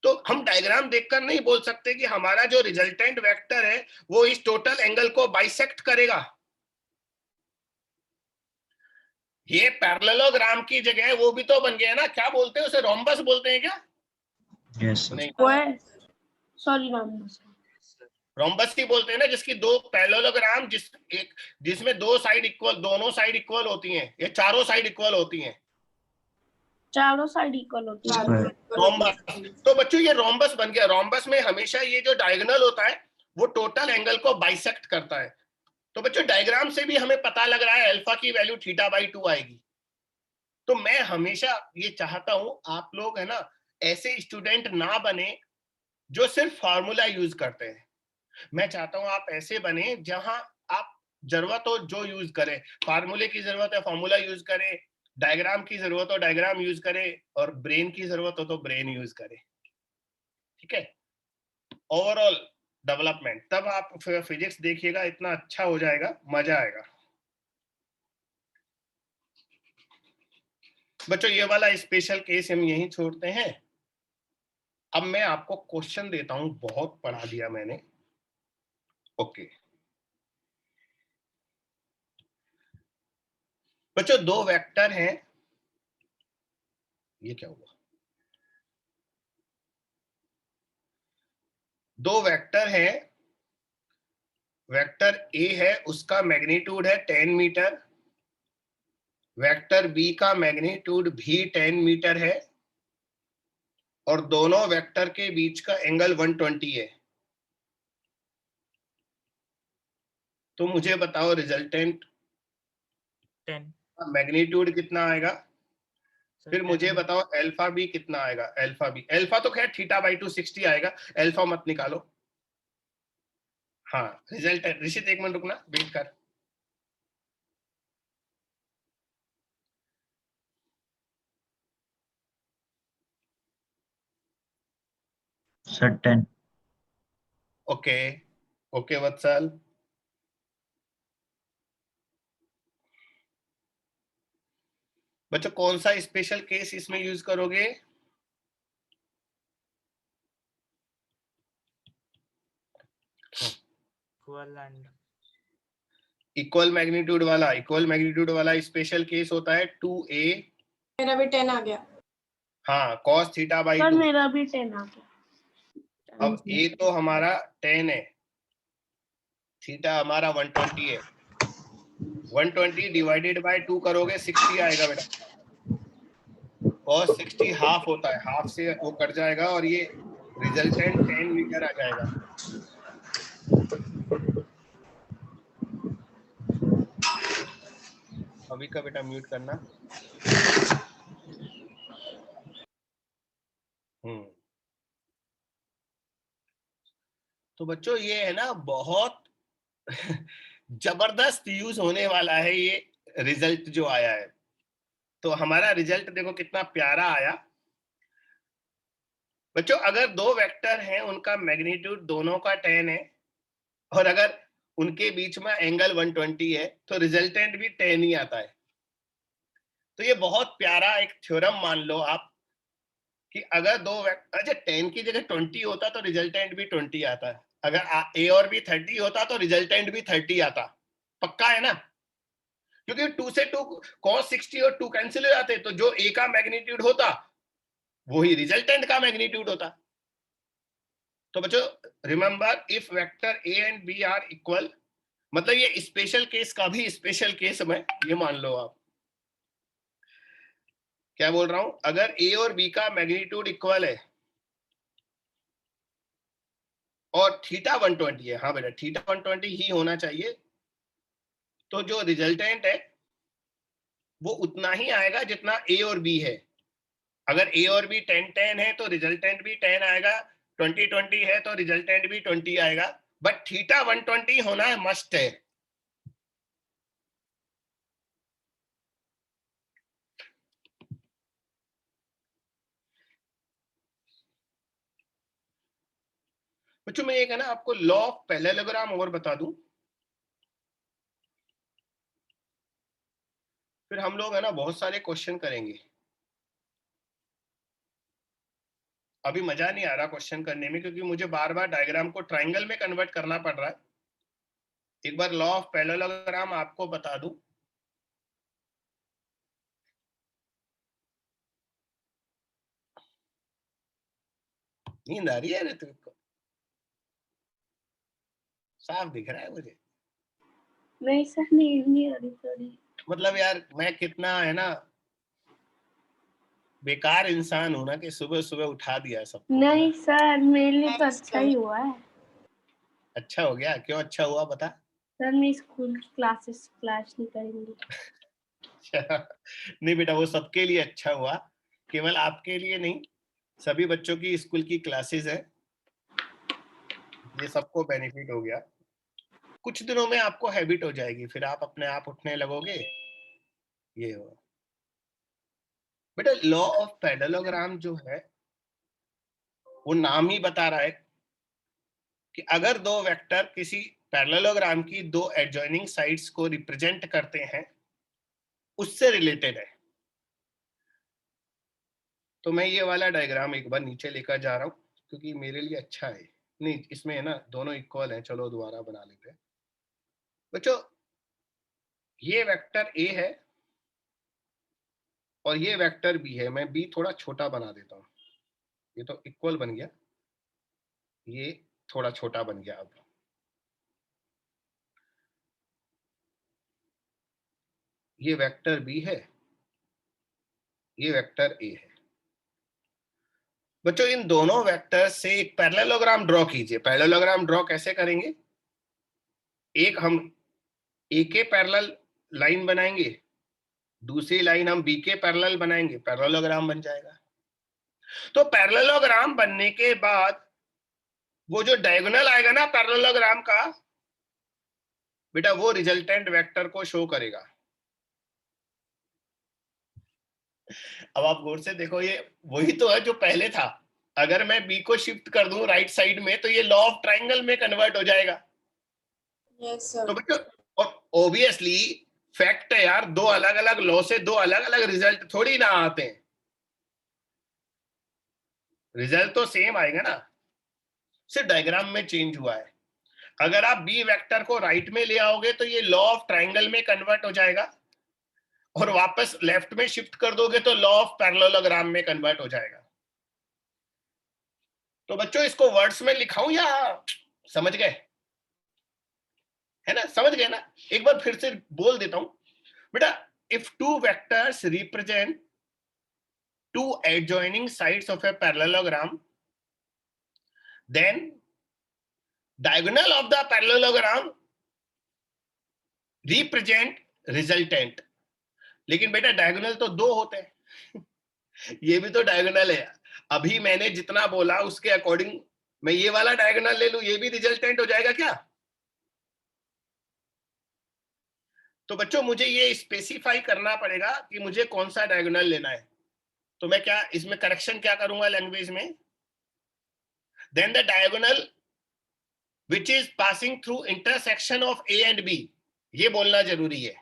तो हम डायग्राम देखकर नहीं बोल सकते कि हमारा जो रिजल्टेंट वेक्टर है वो इस टोटल एंगल को बाइसेक्ट करेगा। ये पैरेललोग्राम की जगह वो भी तो बन गया ना, क्या बोलते हैं उसे, रोम्बस बोलते हैं क्या? Yes sir. नहीं, स्क्वायर, सॉरी रोम्बस। रोम्बस ही बोलते हैं ना, जिसकी दो पैरेललोग्राम जिसमें दो साइड इक्वल, दोनों साइड इक्वल होती हैं, ये चारों साइड इक्वल होती हैं। चारों साइड इक्वल होती है। स्क्वायर। रोम्बस। तो बच्चों ये रोम्बस बन गया। रोम्बस में हमेशा ये जो डायगोनल होता है वो टोटल एंगल को बाइसेक्ट करता है। तो बच्चों डायग्राम से भी हमें पता लग रहा है अल्फा की वैल्यू थीटा बाई 2 आएगी। तो मैं हमेशा ये चाहता हूं आप लोग है ना ऐसे स्टूडेंट ना बने जो सिर्फ फार्मूला यूज करते हैं। मैं चाहता हूं आप ऐसे बने जहां आप जरूरत हो जो यूज करें, फार्मूले की जरूरत है फार्मूला यूज करें, डायग्राम की जरूरत हो डायग्राम यूज करें, और ब्रेन की जरूरत हो तो ब्रेन यूज करें। ठीक है? ओवरऑल डेवलपमेंट, तब आप फिजिक्स देखिएगा, इतना अच्छा हो जाएगा, मजा आएगा। बच्चों ये वाला स्पेशल केस हम यहीं छोड़ते हैं। अब मैं आपको क्वेश्चन देता हूं, बहुत पढ़ा दिया मैंने। ओके बच्चों, दो वेक्टर हैं, ये क्या हुआ, दो वेक्टर हैं, वेक्टर ए है उसका मैग्नीट्यूड है 10 मीटर, वेक्टर बी का मैग्नीट्यूड भी 10 मीटर है, और दोनों वेक्टर के बीच का एंगल 120 है। तो मुझे बताओ रिजल्टेंट 10 मैग्नीट्यूड कितना आएगा, सर फिर 10 मुझे बताओ अल्फा बी कितना आएगा। अल्फा बी, अल्फा तो खैर θ/2 60 आएगा, अल्फा मत निकालो। हाँ रिजल्ट, ऋषित एक मिनट रुकना, वेट कर। सर 10। ओके ओके वत्सल, बच्चों कौन सा स्पेशल केस इसमें यूज करोगे? इक्वल एंड इक्वल मैग्नीट्यूड वाला, इक्वल मैग्नीट्यूड वाला स्पेशल केस होता है 2a, मेरा भी 10 आ गया। हाँ cos सर θ/2। मेरा भी 10 आ गया। अब a तो हमारा 10 है, थीटा हमारा 120 है, 120 डिवाइडेड बाय 2 करोगे 60 आएगा बेटा, cos 60 हाफ होता है, हाफ से वो कट जाएगा और ये रिजल्टेंट 10 मीटर आ जाएगा। अभी का बेटा म्यूट करना। तो बच्चों ये है ना, बहुत जबरदस्त यूज होने वाला है ये रिजल्ट जो आया है। तो हमारा रिजल्ट देखो कितना प्यारा आया। बच्चों अगर दो वेक्टर हैं, उनका मैग्नीट्यूड दोनों का 10 है, और अगर उनके बीच में एंगल 120 है, तो रिजल्टेंट भी 10 ही आता है। तो ये बहुत प्यारा एक थ्योरम मान लो आप, कि अगर दो वेक्टर, अच्छा 10 की जगह 20 होता तो रिजल्टेंट भी 20 आता है, अगर ए और बी 30 होता तो रिजल्टेंट भी 30 आता। पक्का है ना? क्योंकि 2 से 2 cos 60 और 2 कैंसिल हो जाते, तो जो ए का मैग्नीट्यूड होता वही रिजल्टेंट का मैग्नीट्यूड होता। तो बच्चों remember, if vector A and B are equal, मतलब ये स्पेशल केस का भी स्पेशल केस में ये मान लो आप। क्या बोल रहा हूं, अगर ए और बी का मैग्नीट्यूड इक्वल है और थीटा 120 है, हाँ बेटा थीटा 120 ही होना चाहिए, तो जो रिजल्टेंट है वो उतना ही आएगा जितना ए और बी है। अगर ए और बी 10-10 है तो रिजल्टेंट भी 10 आएगा, 20-20 है तो रिजल्टेंट भी 20 आएगा, बट थीटा 120 होना है, मस्ट है। बच्चों मैं एक है ना आपको लॉ ऑफ पैरेललोग्राम और बता दूं, फिर हम लोग है ना बहुत सारे क्वेश्चन करेंगे। अभी मजा नहीं आ रहा क्वेश्चन करने में, क्योंकि मुझे बार बार डायग्राम को ट्रायंगल में कन्वर्ट करना पड़ रहा है। एक बार लॉ ऑफ पैरेललोग्राम आपको बता दूं, नींद आ रही है ऋत्विक को? साफ दिख रहा है मुझे। नहीं सर, नहीं आ रही, सॉरी। मतलब यार मैं कितना है ना बेकार इंसान हूं ना, कि सुबह सुबह उठा दिया सब। नहीं सर, मेरे लिए तो अच्छा ही हुआ है। अच्छा हो गया? क्यों अच्छा हुआ बता। सर मैं स्कूल की क्लासेस क्लास नहीं करेंगी। नहीं बेटा, वो सबके लिए अच्छा हुआ, केवल आपके लिए नहीं, सभी बच्चों की स्कूल की क्लासेस है, ये सबको बेनिफिट हो गया। कुछ दिनों में आपको हैबिट हो जाएगी, फिर आप अपने आप उठने लगोगे। ये हो बेटा, लॉ ऑफ पैरेललोग्राम जो है वो नाम ही बता रहा है कि अगर दो वेक्टर किसी पैरेललोग्राम की दो एडजॉइनिंग साइड्स को रिप्रेजेंट करते हैं, उससे रिलेटेड है। तो मैं ये वाला डायग्राम एक बार नीचे लेकर जा रहा हूं क्योंकि मेरे लिए अच्छा है। नहीं, इसमें है ना दोनों इक्वल हैं, चलो दोबारा बना लेते हैं। बच्चों ये वेक्टर ए है और ये वेक्टर बी है। मैं बी थोड़ा छोटा बना देता हूं, ये तो इक्वल बन गया, ये थोड़ा छोटा बन गया। अब ये वेक्टर बी है, ये वेक्टर ए है। बच्चों इन दोनों वेक्टर से एक पैरेललोग्राम ड्रॉ कीजिए। पैरेललोग्राम ड्रॉ कैसे करेंगे? एक हम ए के पैरेलल लाइन बनाएंगे, दूसरी लाइन हम बी के पैरेलल बनाएंगे, पैरेललोग्राम बन जाएगा। तो पैरेललोग्राम बनने के बाद वो जो डायगोनल आएगा ना पैरेललोग्राम का, बेटा वो रिजल्टेंट वेक्टर को शो करेगा। अब आप गौर से देखो, ये वही तो है जो पहले था। अगर मैं बी को शिफ्ट कर दूं राइट साइड में तो ये लॉ ऑफ ट्रायंगल में कन्वर्ट हो जाएगा। Yes sir. तो बेटा और ऑब्वियसली फैक्ट है यार, दो अलग अलग लॉ से दो अलग अलग रिजल्ट थोड़ी ना आते हैं, रिजल्ट तो सेम आएगा ना, सिर्फ डायग्राम में चेंज हुआ है। अगर आप बी वेक्टर को राइट में ले आओगे तो ये लॉ ऑफ ट्रायंगल में कन्वर्ट हो जाएगा, और वापस लेफ्ट में शिफ्ट कर दोगे तो लॉ ऑफ पैरेललोग्राम में कन्वर्ट हो जाएगा। तो बच्चों इसको वर्ड्स में लिखाऊं या समझ गए? है ना, समझ गए ना? एक बार फिर से बोल देता हूं बेटा। If two vectors represent two adjoining sides of a parallelogram, then diagonal of the parallelogram represent resultant। लेकिन बेटा डायगोनल तो दो होते हैं ये भी तो डायगोनल है। अभी मैंने जितना बोला उसके अकॉर्डिंग मैं ये वाला डायगोनल ले लूं, ये भी रिजल्टेंट हो जाएगा क्या? तो बच्चों मुझे ये स्पेसिफाई करना पड़ेगा कि मुझे कौन सा डायगोनल लेना है। तो मैं क्या इसमें करेक्शन क्या करूंगा लैंग्वेज में? Then the diagonal which is passing through intersection of A and B, ये बोलना जरूरी है।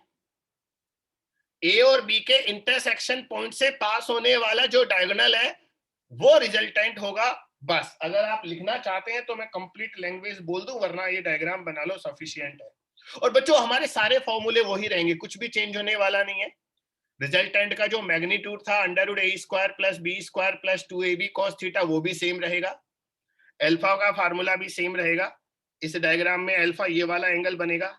A और B के इंटरसेक्शन पॉइंट से पास होने वाला जो डायगोनल है वो रिजल्टेंट होगा। बस अगर आप लिखना चाहते हैं तो मैं कंप्लीट लैंग्वेज बोल दूं, वरना ये डायग्राम बना लो, सफिशिएंट है। और बच्चों हमारे सारे फॉर्मूले वही रहेंगे, कुछ भी चेंज होने वाला नहीं है। रिजल्टेंट का जो मैग्नीट्यूड था √a² + b² + 2ab cos theta वो भी सेम रहेगा। अल्फा का फार्मूला भी सेम रहेगा। इस डायग्राम में अल्फा ये वाला एंगल बनेगा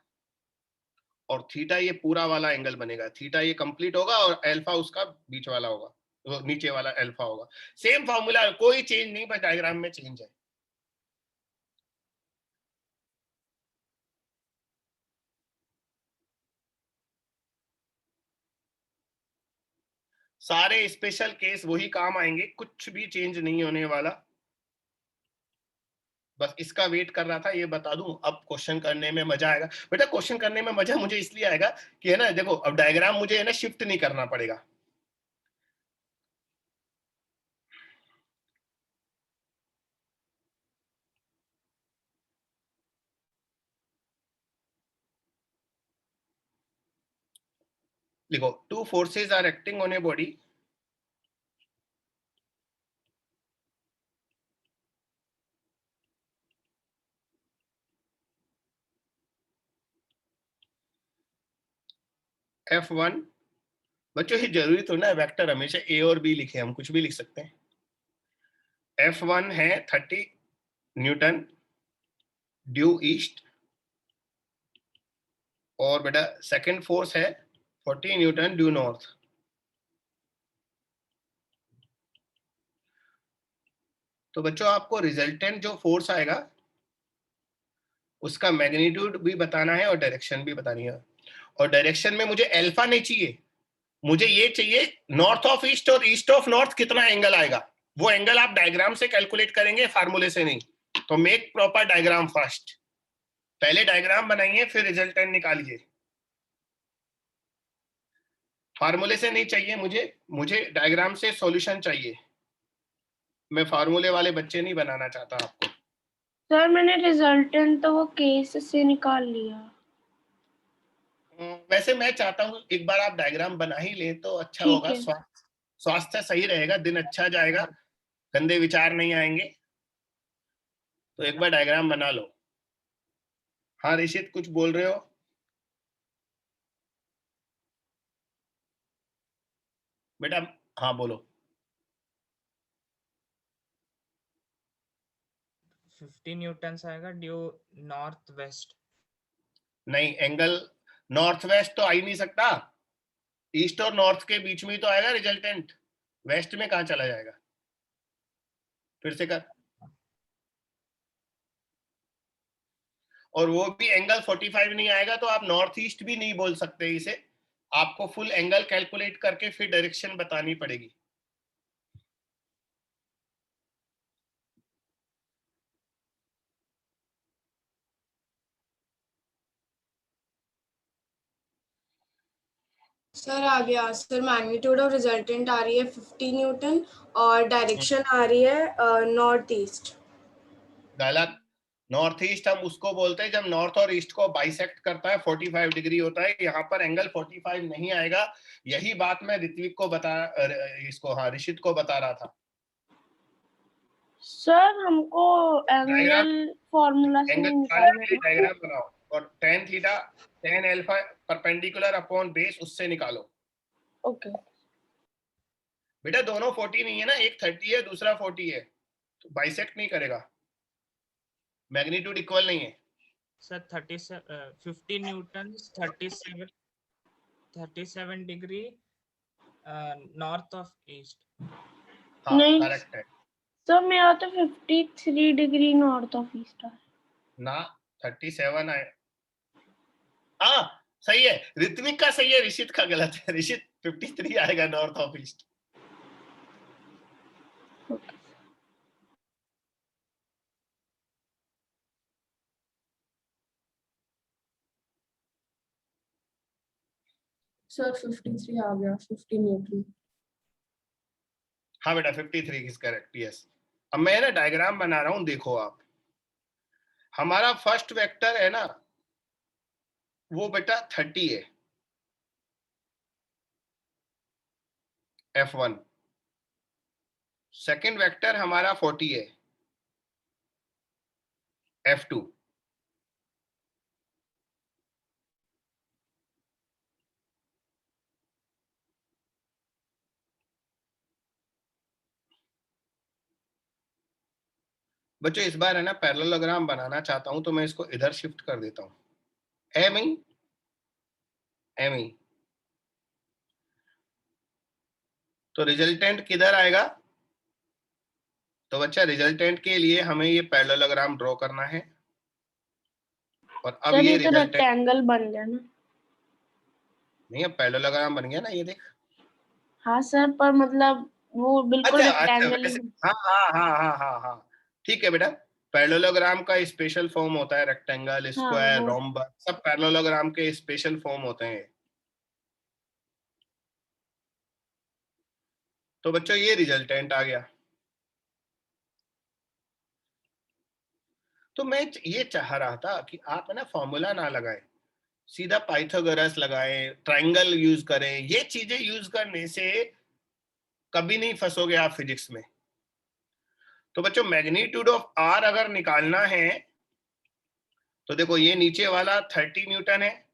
और थीटा ये पूरा वाला एंगल बनेगा। थीटा ये कंप्लीट होगा और अल्फा उसका बीच वाला होगा, वो नीचे वाला अल्फा होगा। सेम फार्मूला, कोई चेंज नहीं, बस डायग्राम में चेंज है। सारे स्पेशल केस वही काम आएंगे, कुछ भी चेंज नहीं होने वाला। बस इसका वेट कर रहा था, ये बता दूं। अब क्वेश्चन करने में मजा आएगा बेटा। क्वेश्चन करने में मजा मुझे इसलिए आएगा कि है ना, देखो अब डायग्राम मुझे है ना शिफ्ट नहीं करना पड़ेगा। देखो, two forces are acting on a body. F1, बच्चों ये जरूरी तो ना वेक्टर हमेशा ए और बी लिखे, हम कुछ भी लिख सकते हैं। F1 है 30 न्यूटन ड्यू ईस्ट, और बेटा सेकंड फोर्स है 40 न्यूटन ड्यू नॉर्थ। तो बच्चों आपको रिजल्टेंट जो फोर्स आएगा उसका मैग्नीट्यूड भी बताना है और डायरेक्शन भी बतानी है। और डायरेक्शन में मुझे अल्फा नहीं चाहिए, मुझे ये चाहिए नॉर्थ ऑफ ईस्ट और ईस्ट ऑफ नॉर्थ कितना एंगल आएगा। वो एंगल आप डायग्राम से कैलकुलेट करेंगे, फार्मूले से नहीं। तो मेक प्रॉपर डायग्राम फर्स्ट, पहले डायग्राम बनाइए फिर रिजल्टेंट निकालिए। फार्मूले से नहीं चाहिए मुझे डायग्राम से सॉल्यूशन चाहिए। मैं फार्मूले वाले बच्चे नहीं बनाना चाहता आपको। सर मैंने रिजल्टेंट तो वो केस से निकाल लिया। वैसे मैं चाहता हूँ एक बार आप डायग्राम बना ही लें तो अच्छा ठीक होगा, है। स्वास्थ्य सही रहेगा, दिन अच्छा जाएगा, गंदे विचार नहीं आएंगे। तो एक बार डायग्राम बना लो। हाँ ऋषित कुछ बोल रहे हो? बेटा हाँ बोलो। 50 न्यूटन आएगा ड्यू नॉर्थ वेस्ट। नहीं, एंगल नॉर्थ वेस्ट तो आ ही नहीं सकता, ईस्ट और नॉर्थ के बीच में ही तो आएगा रिजल्टेंट, वेस्ट में कहां चला जाएगा? फिर से कर। और वो भी एंगल 45 नहीं आएगा तो आप नॉर्थ ईस्ट भी नहीं बोल सकते इसे, आपको फुल एंगल कैलकुलेट करके फिर डायरेक्शन बतानी पड़ेगी। सर आ गया सर, मैग्नीट्यूड ऑफ रिजल्टेंट आ रही है 50 न्यूटन और डायरेक्शन आ रही है नॉर्थ ईस्ट। गलत। नॉर्थ ईस्ट हम उसको बोलते हैं जब नॉर्थ और ईस्ट को बाइसेक्ट करता है 45 डिग्री होता है, यहाँ पर एंगल 45 नहीं आएगा। यही बात मैं ऋत्विक को ऋषित को बता रहा था। सर हमको एंगल फॉर्मूला से नहीं निकालना है। डायग्राम बनाओ और tan theta tan alpha perpendicular upon base उससे निकालो। ओके। बेटा दोनों 40 नहीं है ना, एक 30 है दूसरा 40 है, तो बाइसेक्ट नहीं करेगा, मैग्नीट्यूड इक्वल नहीं है। Sir 50 Newton 37 degree north of east. हाँ नहीं करेक्ट है सर, मेरा तो 53 डिग्री नॉर्थ ऑफ ईस्ट है ना, 37 है। हाँ सही है, ऋत्विक का सही है, ऋषित का गलत है। ऋषित 53 आएगा नॉर्थ ऑफ ईस्ट। सर 53 आ गया, 50 न्यूटन। हाँ बेटा 53 इज करेक्ट, यस। अब मैं ना डायग्राम बना रहा हूं, देखो आप, हमारा फर्स्ट वेक्टर है ना वो बेटा 30 है, F1। सेकंड वेक्टर हमारा 40 है, F2। बच्चों इस बार है ना पैरेललोग्राम बनाना चाहता हूं तो मैं इसको इधर शिफ्ट कर देता हूं, एम ई। तो रिजल्टेंट किधर आएगा? तो बच्चा रिजल्टेंट के लिए हमें ये पैरेललोग्राम ड्रॉ करना है, और अब सर ये ये तो रिजल्टेंट रेक्टेंगल बन गया ना। नहीं, अब पैरेललोग्राम बन गया ना, ये देख। हाँ सर, पर मतलब वो बिल्कुल अच्छा रेक्टेंगल वैसे हाँ हाँ हाँ हाँ हाँ हाँ ठीक है बेटा, पैरेललोग्राम का स्पेशल फॉर्म होता है रेक्टेंगल, हाँ स्क्वायर, वो रोम्बस, सब पैरेललोग्राम के स्पेशल फॉर्म होते हैं। तो बच्चों ये रिजल्टेंट आ गया। तो मैं ये चाह रहा था कि आप है ना फॉर्मूला ना लगाएं, सीधा पाइथागोरस लगाएं, ट्रायंगल यूज करें। ये चीजें यूज करने से कभी नहीं फंसोगे आप फिजिक्स में। तो बच्चों मैग्नीट्यूड ऑफ आर अगर निकालना है तो देखो ये नीचे वाला 30 न्यूटन है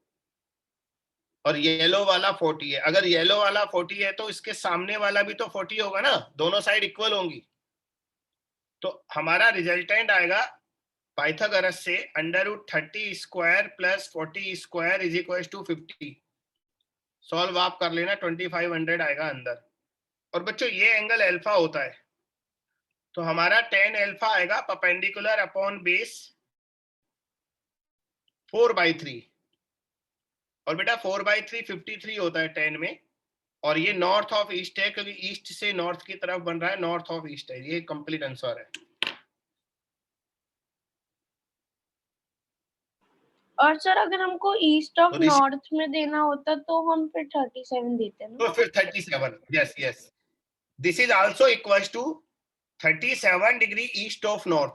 और येलो वाला 40 है। अगर येलो वाला 40 है तो इसके सामने वाला भी तो 40 होगा ना, दोनों साइड इक्वल होंगी। तो हमारा रिजल्टेंट आएगा पाइथागोरस से √30 square plus 40 square is equal to 50। Solve आप कर लेना, 2500 आएगा अंदर। और बच्चों ये एंगल अल्फा होता है, तो हमारा tan अल्फा आएगा परपेंडिकुलर अपॉन बेस 4/3। और बेटा 4/3 53 होता है tan में, और ये नॉर्थ ऑफ ईस्ट है क्योंकि ईस्ट से नॉर्थ की तरफ बन रहा है, नॉर्थ ऑफ ईस्ट है। ये कंप्लीट आंसर है। और सर अगर हमको ईस्ट ऑफ नॉर्थ में देना होता तो हम फिर 37 देते ना। तो फिर 37, yes yes, this is also equals to 37 degree east of north.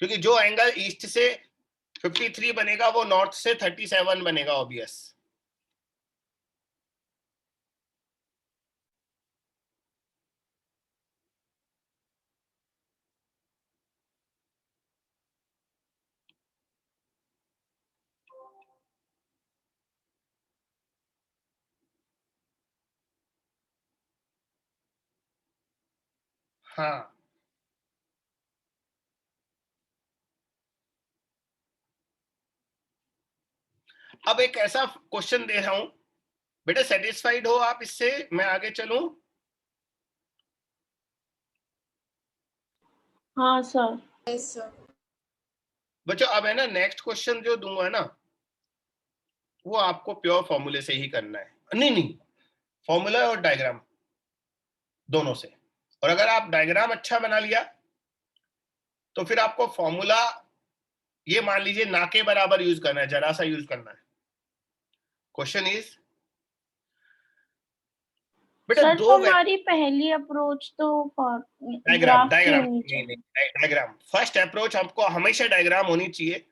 क्योंकि जो एंगल ईस्ट से 53 बनेगा वो नॉर्थ से 37 बनेगा, ऑब्वियस। हाँ, अब एक ऐसा क्वेश्चन दे रहा हूं बेटा, सेटिस्फाइड हो आप इससे? मैं आगे चलूं? हाँ सर। Yes, sir. बच्चों अब है ना, नेक्स्ट क्वेश्चन जो दूंगा ना वो आपको प्योर फॉर्मूले से ही करना है। नहीं नहीं, फॉर्मूला और डायग्राम दोनों से। और अगर आप डायग्राम अच्छा बना लिया तो फिर आपको फॉर्मूला ये मान लीजिए ना के बराबर यूज करना है, जरा सा यूज करना है। क्वेश्चन इज बेटा सर दो तो हमारी पहली अप्रोच तो डायग्राम ग्राफ की डायग्राम होनी नहीं चाहिए। नहीं, डायग्राम फर्स्ट अप्रोच आपको हमेशा डायग्राम होनी चाहिए।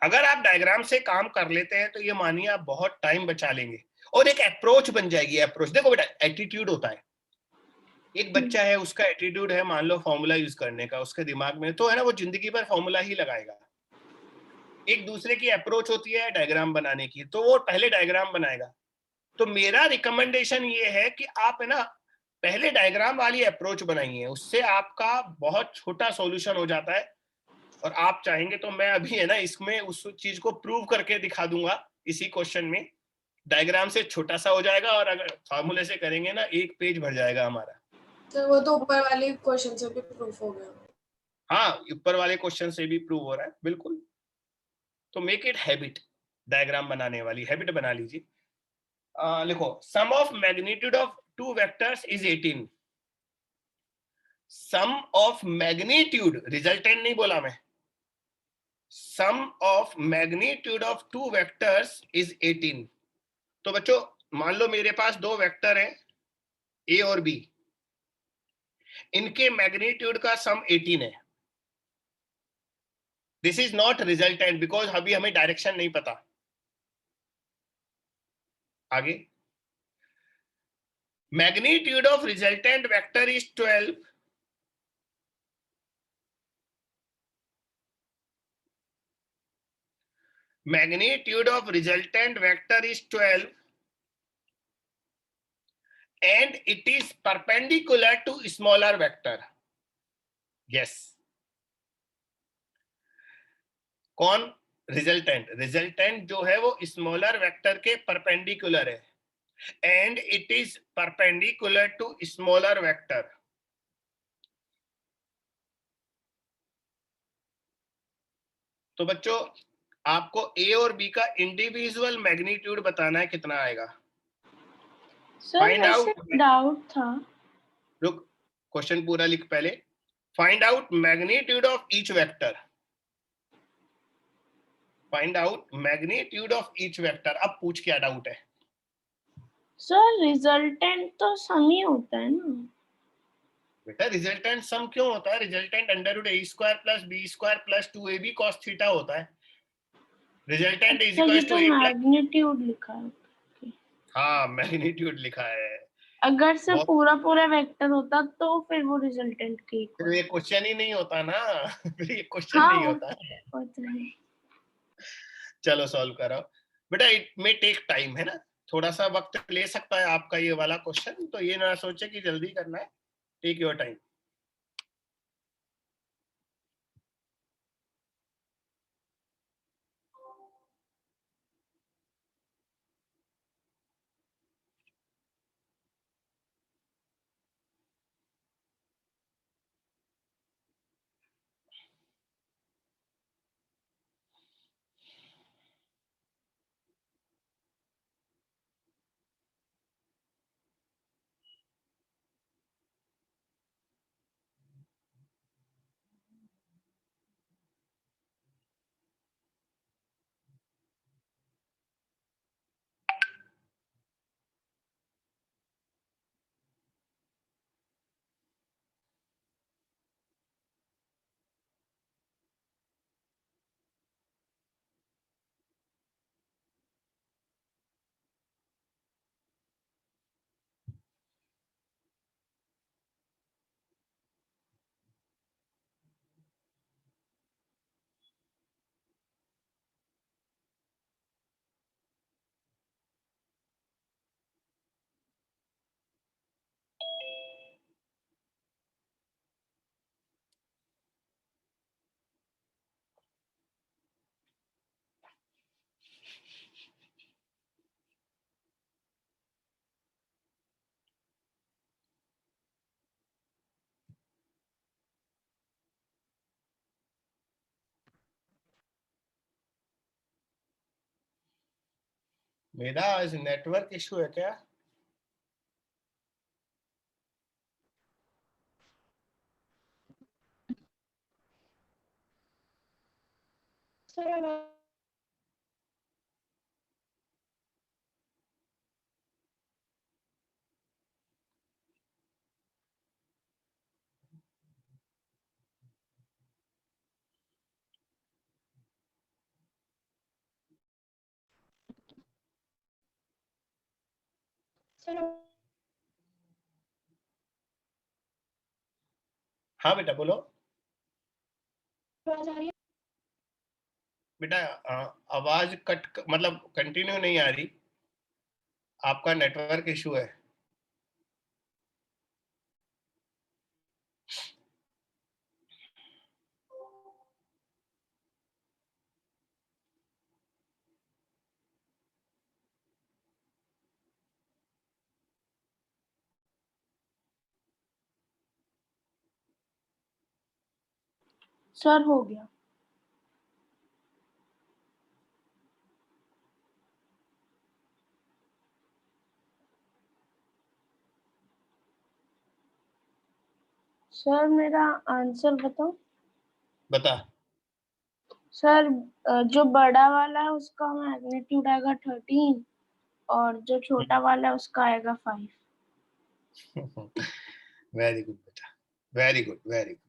अगर आप डायग्राम से काम कर लेते हैं तो ये मानिए आप बहुत टाइम बचा लेंगे और एक अप्रोच बन जाएगी। अप्रोच देखो बेटा, एटीट्यूड होता है। एक बच्चा है, उसका एटीट्यूड है मान लो फॉर्मूला यूज करने का, उसके दिमाग में तो है ना, वो जिंदगी भर फॉर्मूला ही लगाएगा। एक दूसरे की अप्रोच होती है डायग्राम बनाने की, तो वो पहले डायग्राम बनाएगा। तो मेरा रिकमेंडेशन ये है कि आप है ना पहले डायग्राम वाली अप्रोच बनाइए, उससे आपका बहुत छोटा सॉल्यूशन हो जाता है। और आप चाहेंगे तो मैं अभी है ना इसमें उस चीज को प्रूव करके दिखा दूंगा इसी क्वेश्चन में। डायग्राम से छोटा सा हो जाएगा और अगर फॉर्मूले से करेंगे ना एक पेज भर जाएगा हमारा। तो वो तो ऊपर वाले क्वेश्चन से भी प्रूफ हो गया। हाँ, ऊपर वाले क्वेश्चन से भी प्रूव हो रहा है, बिल्कुल। तो मेक इट हैबिट, डायग्राम बनाने वाली हैबिट बना लीजिए। लिखो, sum of magnitude of two vectors is 18। Sum of magnitude, resultant नहीं बोला मैं, sum of magnitude of two vectors is 18। तो बच्चों मान लो मेरे पास दो वेक्टर हैं ए और बी, इनके मैग्नीट्यूड का सम 18 है। This is not resultant because अभी हमें डायरेक्शन नहीं पता। आगे, magnitude of resultant vector is 12। Magnitude of resultant vector is 12 and it is perpendicular to smaller vector. Yes. कौन? रिजल्टेंट। रिजल्टेंट जो है वो स्मॉलर वेक्टर के परपेंडिकुलर है and it is perpendicular to smaller vector. तो बच्चों आपको ए और बी का इंडिविजुअल मैग्नीट्यूड बताना है, कितना आएगा। सर फाइंड वैसे आउट, डाउट था। रुक, क्वेश्चन पूरा लिख पहले। Find out magnitude of each vector. Find out magnitude of each vector. अब पूछ क्या डाउट है? सर रिजल्टेंट तो सम ही होता है ना। बेटा रिजल्टेंट सम क्यों होता है? Resultant under root A square plus B square plus 2ab cos theta होता है। रिजल्टेंट इज अच्छा, ये इक्वल टू तो ए प्लस, मैग्नीट्यूड लिखा है। हाँ मैग्नीट्यूड लिखा है। अगर से बहुत, पूरा पूरा वेक्टर होता तो फिर वो रिजल्टेंट के फिर ये क्वेश्चन ही नहीं होता ना फिर ये क्वेश्चन हाँ नहीं होता। होता है। चलो सॉल्व करो बेटा, इट मे टेक टाइम, है ना, थोड़ा सा वक्त ले सकता है आपका ये वाला क्वेश्चन। तो ये ना सोचे कि जल्दी करना है, टेक योर टाइम। मेरा आज नेटवर्क इशू है क्या? हाँ बेटा बोलो। बेटा आवाज कट मतलब कंटिन्यू नहीं आ रही, आपका नेटवर्क इशू है। सर हो गया। सर मेरा आंसर बताओ। बता। सर जो बड़ा वाला है उसका मैग्नीट्यूड आएगा 13 और जो छोटा वाला है उसका आएगा 5। वेरी गुड बेटा, वेरी गुड, वेरी गुड।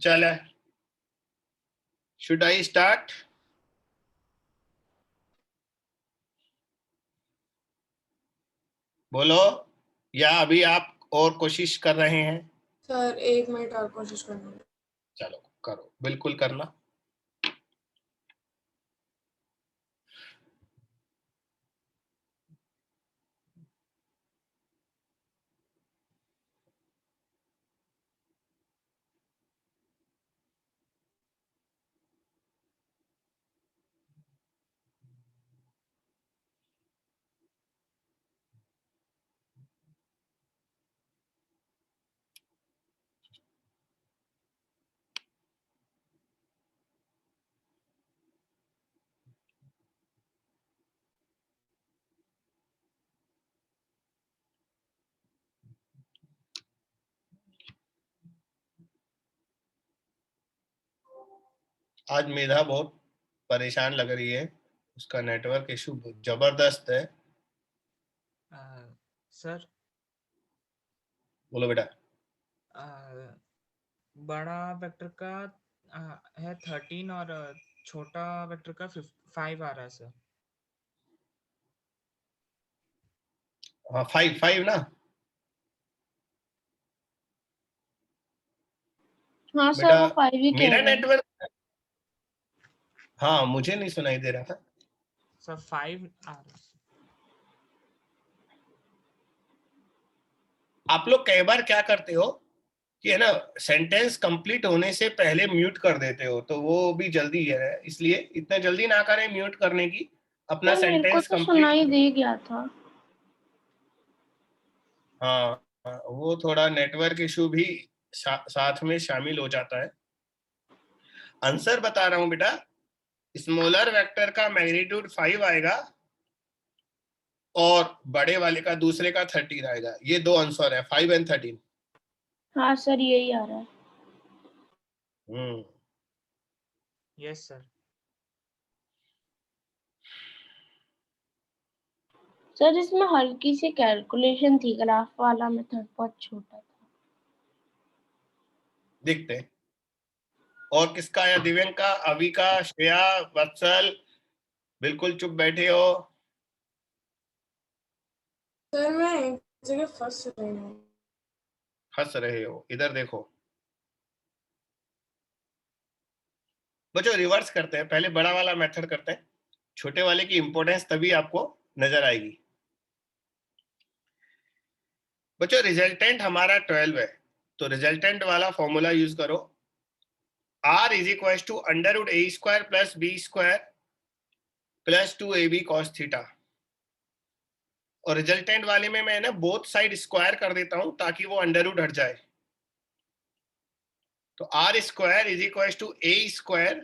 चल, शुड आई स्टार्ट? बोलो, या अभी आप और कोशिश कर रहे हैं? सर 1 मिनट और कोशिश करना। चलो करो, बिल्कुल करना। आज मेधा बहुत परेशान लग रही है, उसका नेटवर्क इशू जबरदस्त है। सर बोलो बेटा। बड़ा वेक्टर का है 13 और छोटा वेक्टर का 5 आ रहा है सर। हाँ 5 ना? हाँ सर बेटा वो 5 ही कह मेरा रहे हैं। नेटवर्क, हाँ मुझे नहीं सुनाई दे रहा था सर 5 आ रहा है। आप लोग कई बार क्या करते हो कि है ना, सेंटेंस कंप्लीट होने से पहले म्यूट कर देते हो, तो वो भी जल्दी है, इसलिए इतना जल्दी ना करें म्यूट करने की, अपना सर मेरे को सेंटेंस तो कंप्लीट। सुनाई दे गया था। हाँ वो थोड़ा नेटवर्क इशू भी साथ में शामिल हो जाता है। आंसर बता रहा हूं बेटा, स्मॉलर वेक्टर का मैग्नीट्यूड 5 आएगा और बड़े वाले का दूसरे का 13 आएगा। ये दो आंसर है, 5 और 13। हाँ सर यही आ रहा है। Yes sir. सर इसमें हल्की सी कैलकुलेशन थी, ग्राफ वाला मेथड बहुत छोटा था। दिखते हैं। और किसका आया? दिव्यांका, अविका, श्रेया, वत्सल, बिल्कुल चुप बैठे हो। सर मैं एक जगह फंस रही हूँ। हंस रहे हो, इधर देखो बच्चों। रिवर्स करते हैं, पहले बड़ा वाला मेथड करते हैं, छोटे वाले की इंपॉर्टेंस तभी आपको नजर आएगी। बच्चों रिजल्टेंट हमारा 12 है, तो रिजल्टेंट वाला फॉर्मूला यूज करो, r is equal to under root A square plus B square plus 2ab cos theta. और रिजल्टेंट वाले में मैं ना बोथ साइड स्क्वायर कर देता हूं ताकि वो अंडर रूट हट जाए। तो r square is equal to A square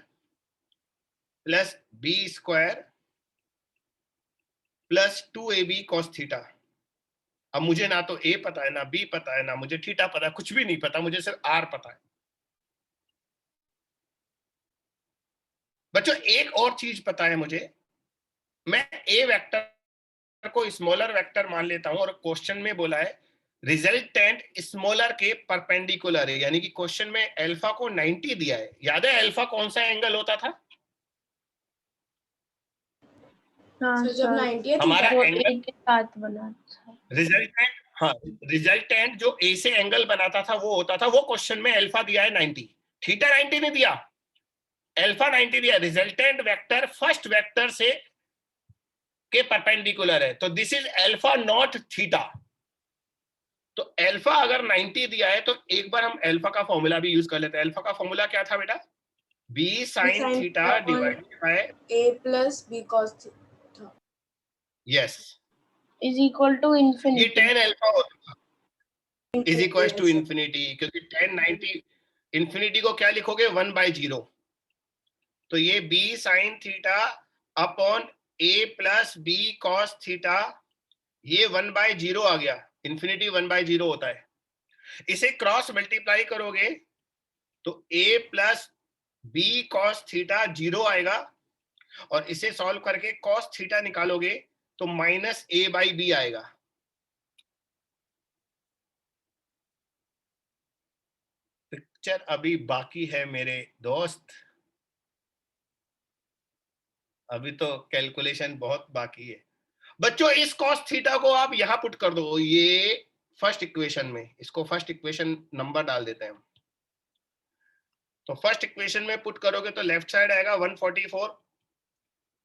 plus B square plus 2ab cos theta. अब मुझे ना तो a पता है, ना b पता है, ना मुझे थीटा पता है, कुछ भी नहीं पता, मुझे सिर्फ r पता है। बच्चों एक और चीज पता है मुझे, मैं a वेक्टर को स्मॉलर वेक्टर मान लेता हूं और क्वेश्चन में बोला है रिजल्टेंट स्मॉलर के परपेंडिकुलर है, यानी कि क्वेश्चन में अल्फा को 90 दिया है। याद है अल्फा कौन सा एंगल होता था? हाँ सर जब सर 90 है हमारा वो एंगल एक के साथ बना था। रिजल्टेंट, हाँ रिजल्टेंट जो ए से एंगल बनाता था वो होता था, वो क्वेश्चन में अल्फा दिया है 90, थीटा 90 नहीं दिया, अल्फा 90 दिया। रिजल्टेंट वेक्टर फर्स्ट वेक्टर से के परपेंडिकुलर है, तो this is alpha not theta. तो अल्फा अगर 90 दिया है तो एक बार हम अल्फा का फॉर्मूला भी यूज कर लेते हैं। अल्फा का फॉर्मूला क्या था बेटा? b sin theta divided by a plus b cos theta। Yes, is equal to ये इन्फिनिटी। tan अल्फा होता था इज इक्वल टू इंफिनिटी, क्योंकि tan 90 इंफिनिटी को क्या लिखोगे 1/0, तो ये b sin theta upon a plus b cos theta, ये 1/0 आ गया, इंफिनिटी 1/0 होता है। इसे क्रॉस मल्टीप्लाई करोगे तो a plus b cos theta 0 आएगा, और इसे सॉल्व करके cos थीटा निकालोगे तो माइनस a/b आएगा। पिक्चर अभी बाकी है मेरे दोस्त, अभी तो कैलकुलेशन बहुत बाकी है। बच्चों इस cos थीटा को आप यहां पुट कर दो, ये फर्स्ट इक्वेशन में, इसको फर्स्ट इक्वेशन नंबर डाल देते हैं हम। तो फर्स्ट इक्वेशन में पुट करोगे तो लेफ्ट साइड आएगा 144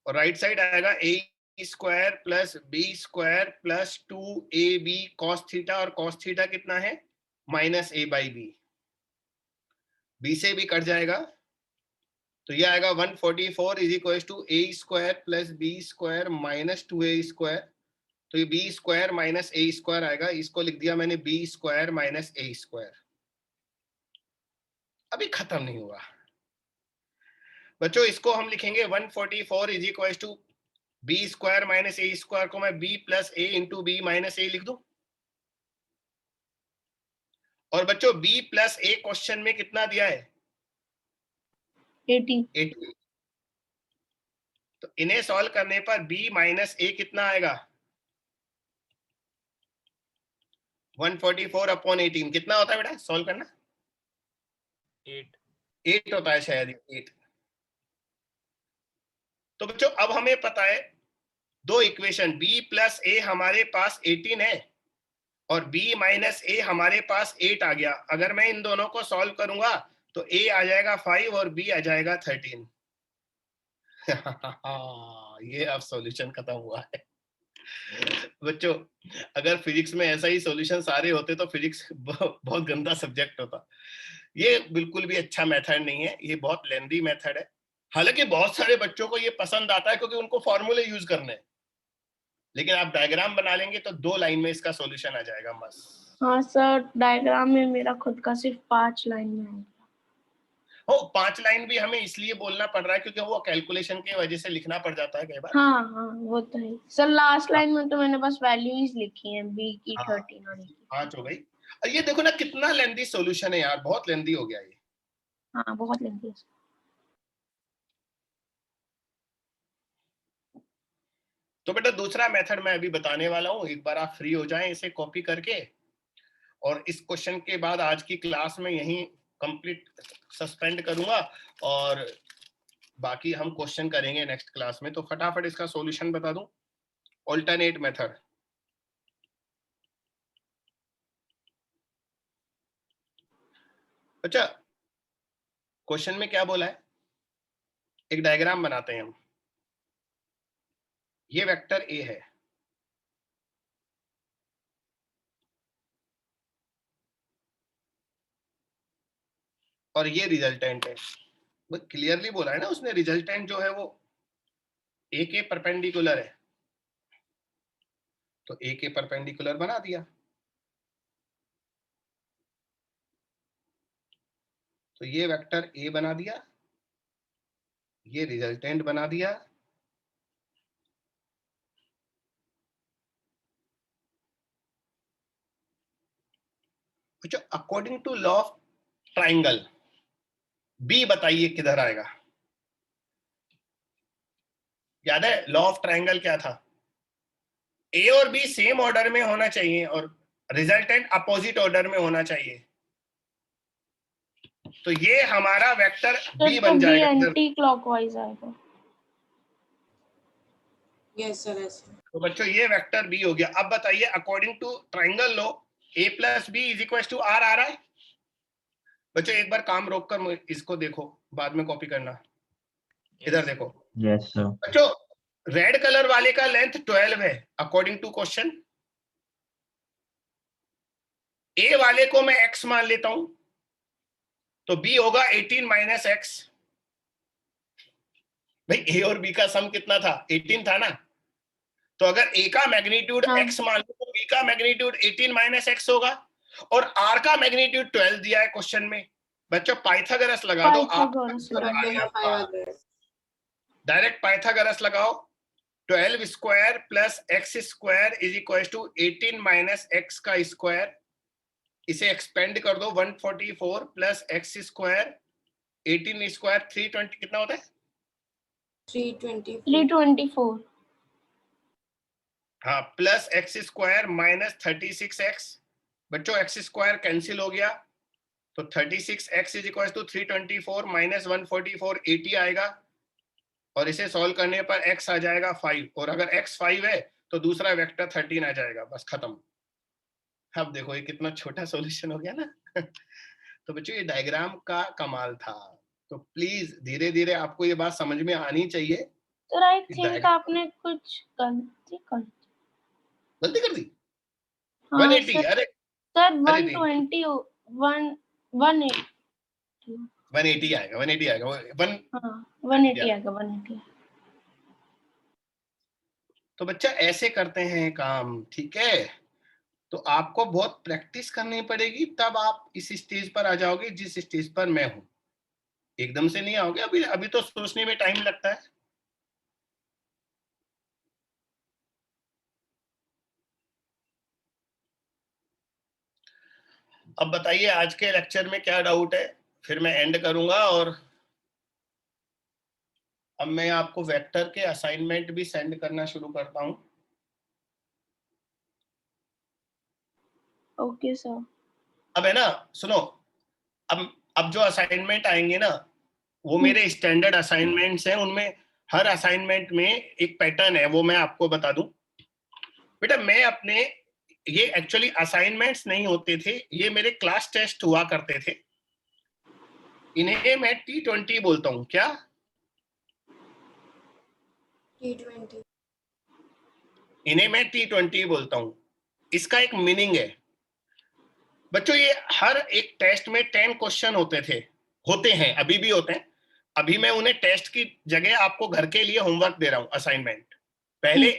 और राइट साइड आएगा a square plus b square plus 2ab cos theta, और cos थीटा कितना है माइनस a/b, b से भी कट जाएगा तो ये आएगा 144 is equal to a square plus b square minus 2a square, तो ये b square minus a square आएगा, इसको लिख दिया मैंने b square minus a square. अभी खत्म नहीं हुआ बच्चों, इसको हम लिखेंगे 144 is equal to b square minus a square को मैं b plus a into b minus a लिख दूं। और बच्चों b प्लस a क्वेश्चन में कितना दिया है 80। तो इन्हें सॉल्व करने पर b माइनस a कितना आएगा 144 अपॉन 18 कितना होता है बेटा सॉल्व करना? 8 होता है शायद, 8। तो बच्चों अब हमें पता है दो इक्वेशन, b प्लस a हमारे पास 18 है और b माइनस a हमारे पास 8 आ गया। अगर मैं इन दोनों को सॉल्व करूंगा तो a आ जाएगा 5 और b आ जाएगा 13। ये अब सॉल्यूशन खत्म हुआ है बच्चों। अगर फिजिक्स में ऐसा ही सॉल्यूशन सारे होते तो फिजिक्स बहुत गंदा सब्जेक्ट होता। ये बिल्कुल भी अच्छा मेथड नहीं है, ये बहुत लेंदी मेथड है। हालांकि बहुत सारे बच्चों को ये पसंद आता है क्योंकि उनको फॉर्मूले यूज करने हैं, लेकिन आप डायग्राम बना लेंगे तो 2 लाइन में इसका सॉल्यूशन आ जाएगा मस्त। हाँ सर डायग्राम में मेरा खुद का सिर्फ 5 लाइन में है। हो 5 लाइन भी हमें इसलिए बोलना पड़ रहा है क्योंकि वो कैलकुलेशन की वजह से लिखना पड़ जाता है कई बार। हाँ हाँ वो तो है सर, लास्ट लाइन में तो मैंने बस वैल्यूज लिखी हैं b की 13 और a की 5 हो गई। और ये देखो ना कितना लेंदी सॉल्यूशन है यार, बहुत लेंदी हो गया ये। हाँ बहुत लेंथी है। तो बेटा दूसरा मेथड मैं अभी बताने वाला हूं, एक बार आप फ्री हो जाएं इसे कॉपी करके, और इस क्वेश्चन के बाद आज की क्लास में यहीं कंप्लीट सस्पेंड करूंगा और बाकी हम क्वेश्चन करेंगे नेक्स्ट क्लास में। तो फटाफट इसका सॉल्यूशन बता दूं, ऑल्टरनेट मेथड। अच्छा क्वेश्चन में क्या बोला है, एक डायग्राम बनाते हैं हम। ये वेक्टर a है, और ये रिजल्टेंट है। क्लियरली बोला है ना उसने, रिजल्टेंट जो है वो ए के परपेंडिकुलर है, तो ए के परपेंडिकुलर बना दिया। तो ये वेक्टर ए बना दिया, ये रिजल्टेंट बना दिया, जो according to law of triangle बी बताइए किधर आएगा। याद है लॉ ऑफ ट्राइंगल क्या था? ए और बी सेम ऑर्डर में होना चाहिए और रिजल्टेंट अपोजिट ऑर्डर में होना चाहिए। तो ये हमारा वेक्टर बी बन जाएगा। एंटी क्लॉकवाइज आएगा। यस सर ऐसे। तो बच्चों ये वेक्टर बी हो गया। अब बताइए according to triangle law a plus b is equal to R आ रहा है? बच्चों एक बार काम रोक कर इसको देखो, बाद में कॉपी करना। इधर देखो। Yes sir. बच्चों रेड कलर वाले का लेंथ 12 है अकॉर्डिंग टू क्वेश्चन। ए वाले को मैं x मान लेता हूं, तो b होगा 18 माइनस एक्स। भाई ए और b का सम कितना था? 18 था ना। तो अगर a का मैग्नीट्यूड x मान लो तो b का मैग्नीट्यूड 18 माइनस एक्स होगा, और r का मैग्नीट्यूड 12 दिया है क्वेश्चन में। बच्चों पाइथागोरस लगा दो आप, डायरेक्ट पाइथागोरस लगाओ। 12 square plus x square is equal to 18 minus x का स्क्वायर। इसे एक्सपेंड कर दो, 144 प्लस एक्स स्क्वायर 18 स्क्वायर 320 कितना होता है? 324। हाँ, plus x square minus 36x। बच्चों एक्स स्क्वायर कैंसिल हो गया, तो 36x is equal to 324 minus 144 80 आएगा, और इसे सॉल्व करने पर x आ जाएगा 5, और अगर x 5 है तो दूसरा वेक्टर 13 आ जाएगा। बस खत्म। अब देखो ये कितना छोटा सॉल्यूशन हो गया ना। तो बच्चों ये डायग्राम का कमाल था। तो प्लीज धीरे धीरे आपको ये बात समझ में आनी चाहिए। तो आई थिंक आपने कुछ गलती कर दी। हाँ, 180। अरे सर 120 180 आएगा। 180 आएगा। 180 आएगा 180। तो बच्चा ऐसे करते हैं काम, ठीक है? तो आपको बहुत प्रैक्टिस करनी पड़ेगी, तब आप इस स्टेज पर आ जाओगे जिस स्टेज पर मैं हूं। एकदम से नहीं आओगे। अभी तो सोचने में टाइम लगता है। अब बताइए आज के लेक्चर में क्या डाउट है, फिर मैं एंड करूंगा। और अब मैं आपको वेक्टर के असाइनमेंट भी सेंड करना शुरू करता हूं। Okay sir. अब है ना, सुनो, अब जो असाइनमेंट आएंगे ना वो मेरे स्टैंडर्ड असाइनमेंट्स हैं। उनमें हर असाइनमेंट में एक पैटर्न है, वो मैं आपको बता दूं। बेटा मैं अपने, ये एक्चुअली असाइनमेंट्स नहीं होते थे, ये मेरे क्लास टेस्ट हुआ करते थे। इन्हें मैं T20 बोलता हूं। क्या? T20। इन्हें मैं T20 बोलता हूं। इसका एक मीनिंग है बच्चों, ये हर एक टेस्ट में 10 क्वेश्चन होते हैं, अभी भी होते हैं। अभी मैं उन्हें टेस्ट की जगह आपको घर के लिए होमवर्क दे रहा हूं, असाइनमेंट। पहले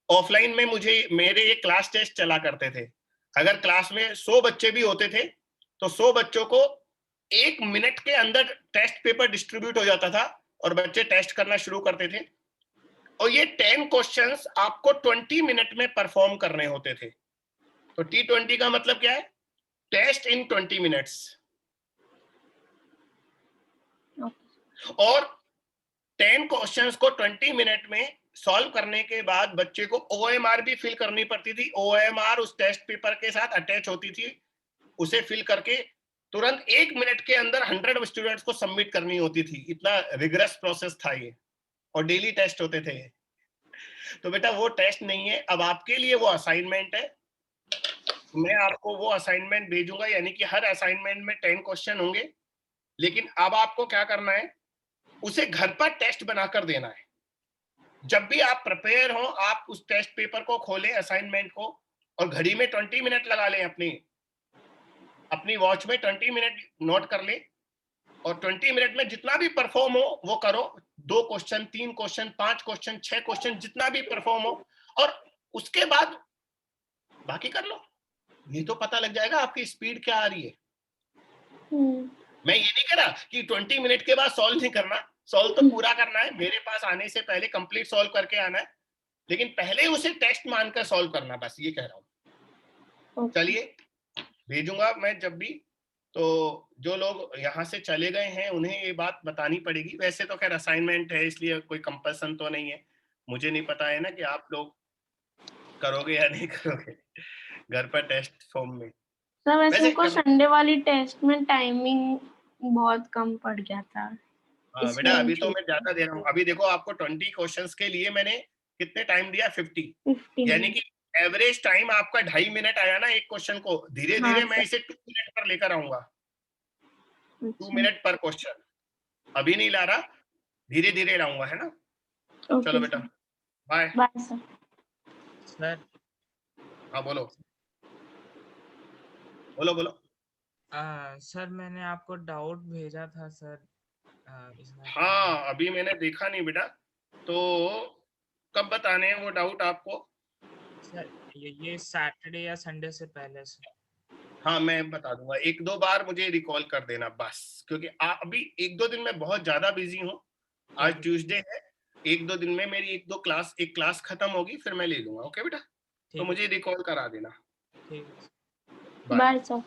ऑफलाइन में मेरे ये क्लास टेस्ट चला करते थे। अगर क्लास में 100 बच्चे भी होते थे तो 100 बच्चों को 1 मिनट के अंदर टेस्ट पेपर डिस्ट्रीब्यूट हो जाता था और बच्चे टेस्ट करना शुरू करते थे। और ये 10 क्वेश्चंस आपको 20 मिनट में परफॉर्म करने होते थे। तो T20 का मतलब क्या है? टेस्ट इन 20 मिनट्स। और 10 क्वेश्चंस को 20 मिनट में सॉल्व करने के बाद बच्चे को OMR भी फिल करनी पड़ती थी। OMR उस टेस्ट पेपर के साथ अटैच होती थी। उसे फिल करके तुरंत 1 मिनट के अंदर 100 स्टूडेंट्स को सबमिट करनी होती थी। इतना रिगरस प्रोसेस था ये, और डेली टेस्ट होते थे। तो बेटा वो टेस्ट नहीं है, अब आपके लिए वो असाइनमेंट है। मैं आपको वो असाइनमेंट भेजूंगा, यानी कि हर असाइनमेंट में 10 क्वेश्चन होंगे। लेकिन अब आपको क्या करना है, उसे घर पर टेस्ट बनाकर देना है। जब भी आप प्रिपेयर हो, आप उस टेस्ट पेपर को खोलें, असाइनमेंट को, और घड़ी में 20 मिनट लगा लें। अपनी वॉच में 20 मिनट नोट कर लें। और 20 मिनट में जितना भी परफॉर्म हो वो करो, 2 क्वेश्चन, 3 क्वेश्चन, 5 क्वेश्चन, 6 क्वेश्चन, जितना भी परफॉर्म हो, और उसके बाद बाकी कर लो। ये तो पता लग जाएगा आपकी स्पीड क्या आ रही है। मैं ये नहीं कह रहा कि 20 मिनट के बाद सॉल्व नहीं करना, सॉल्व तो पूरा करना है, मेरे पास आने से पहले कंप्लीट सॉल्व करके आना है, लेकिन पहले उसे टेस्ट मानकर सॉल्व करना, बस ये कह रहा हूँ। चलिए, भेजूंगा मैं जब भी। तो जो लोग यहाँ से चले गए हैं उन्हें ये बात बतानी पड़ेगी। वैसे तो खैर असाइनमेंट है, इसलिए कोई कंपल्सन तो नहीं है। मुझे नहीं पता है ना कि आप लोग करोगे या नहीं करोगे घर पर टेस्ट फॉर्म में। सर वैसे वैसे उनको संडे वाली टेस्ट में टाइमिंग बहुत कम पड़ गया था। हाँ बेटा, अभी तो मैं ज्यादा दे रहा हूँ। अभी देखो आपको 20 क्वेश्चंस के लिए मैंने कितने टाइम दिया, 50, यानी कि एवरेज टाइम आपका 2.5 मिनट आया ना एक क्वेश्चन को। धीरे धीरे मैं इसे 2 मिनट पर लेकर आऊंगा, 2 मिनट पर क्वेश्चन। अभी नहीं ला रहा, धीरे धीरे लाऊंगा, है ना। चलो बेटा, बाय। Bye sir. सर हाँ बोलो बोलो बोलो। सर मैंने आपको डाउट भेजा था सर। हाँ अभी मैंने देखा नहीं बेटा, तो कब बताने हैं वो डाउट आपको? सर ये सैटरडे या संडे से पहले सर। हाँ मैं बता दूंगा, 1-2 बार मुझे रिकॉल कर देना बस, क्योंकि अभी 1-2 दिन में बहुत ज्यादा बिजी हूँ। आज ट्यूसडे है, 1-2 दिन में मेरी एक क्लास खत्म होगी, फिर मैं ले लूंगा। ओके बेटा, तो मुझे रिकॉल करा देना। ठीक है। Bye sir.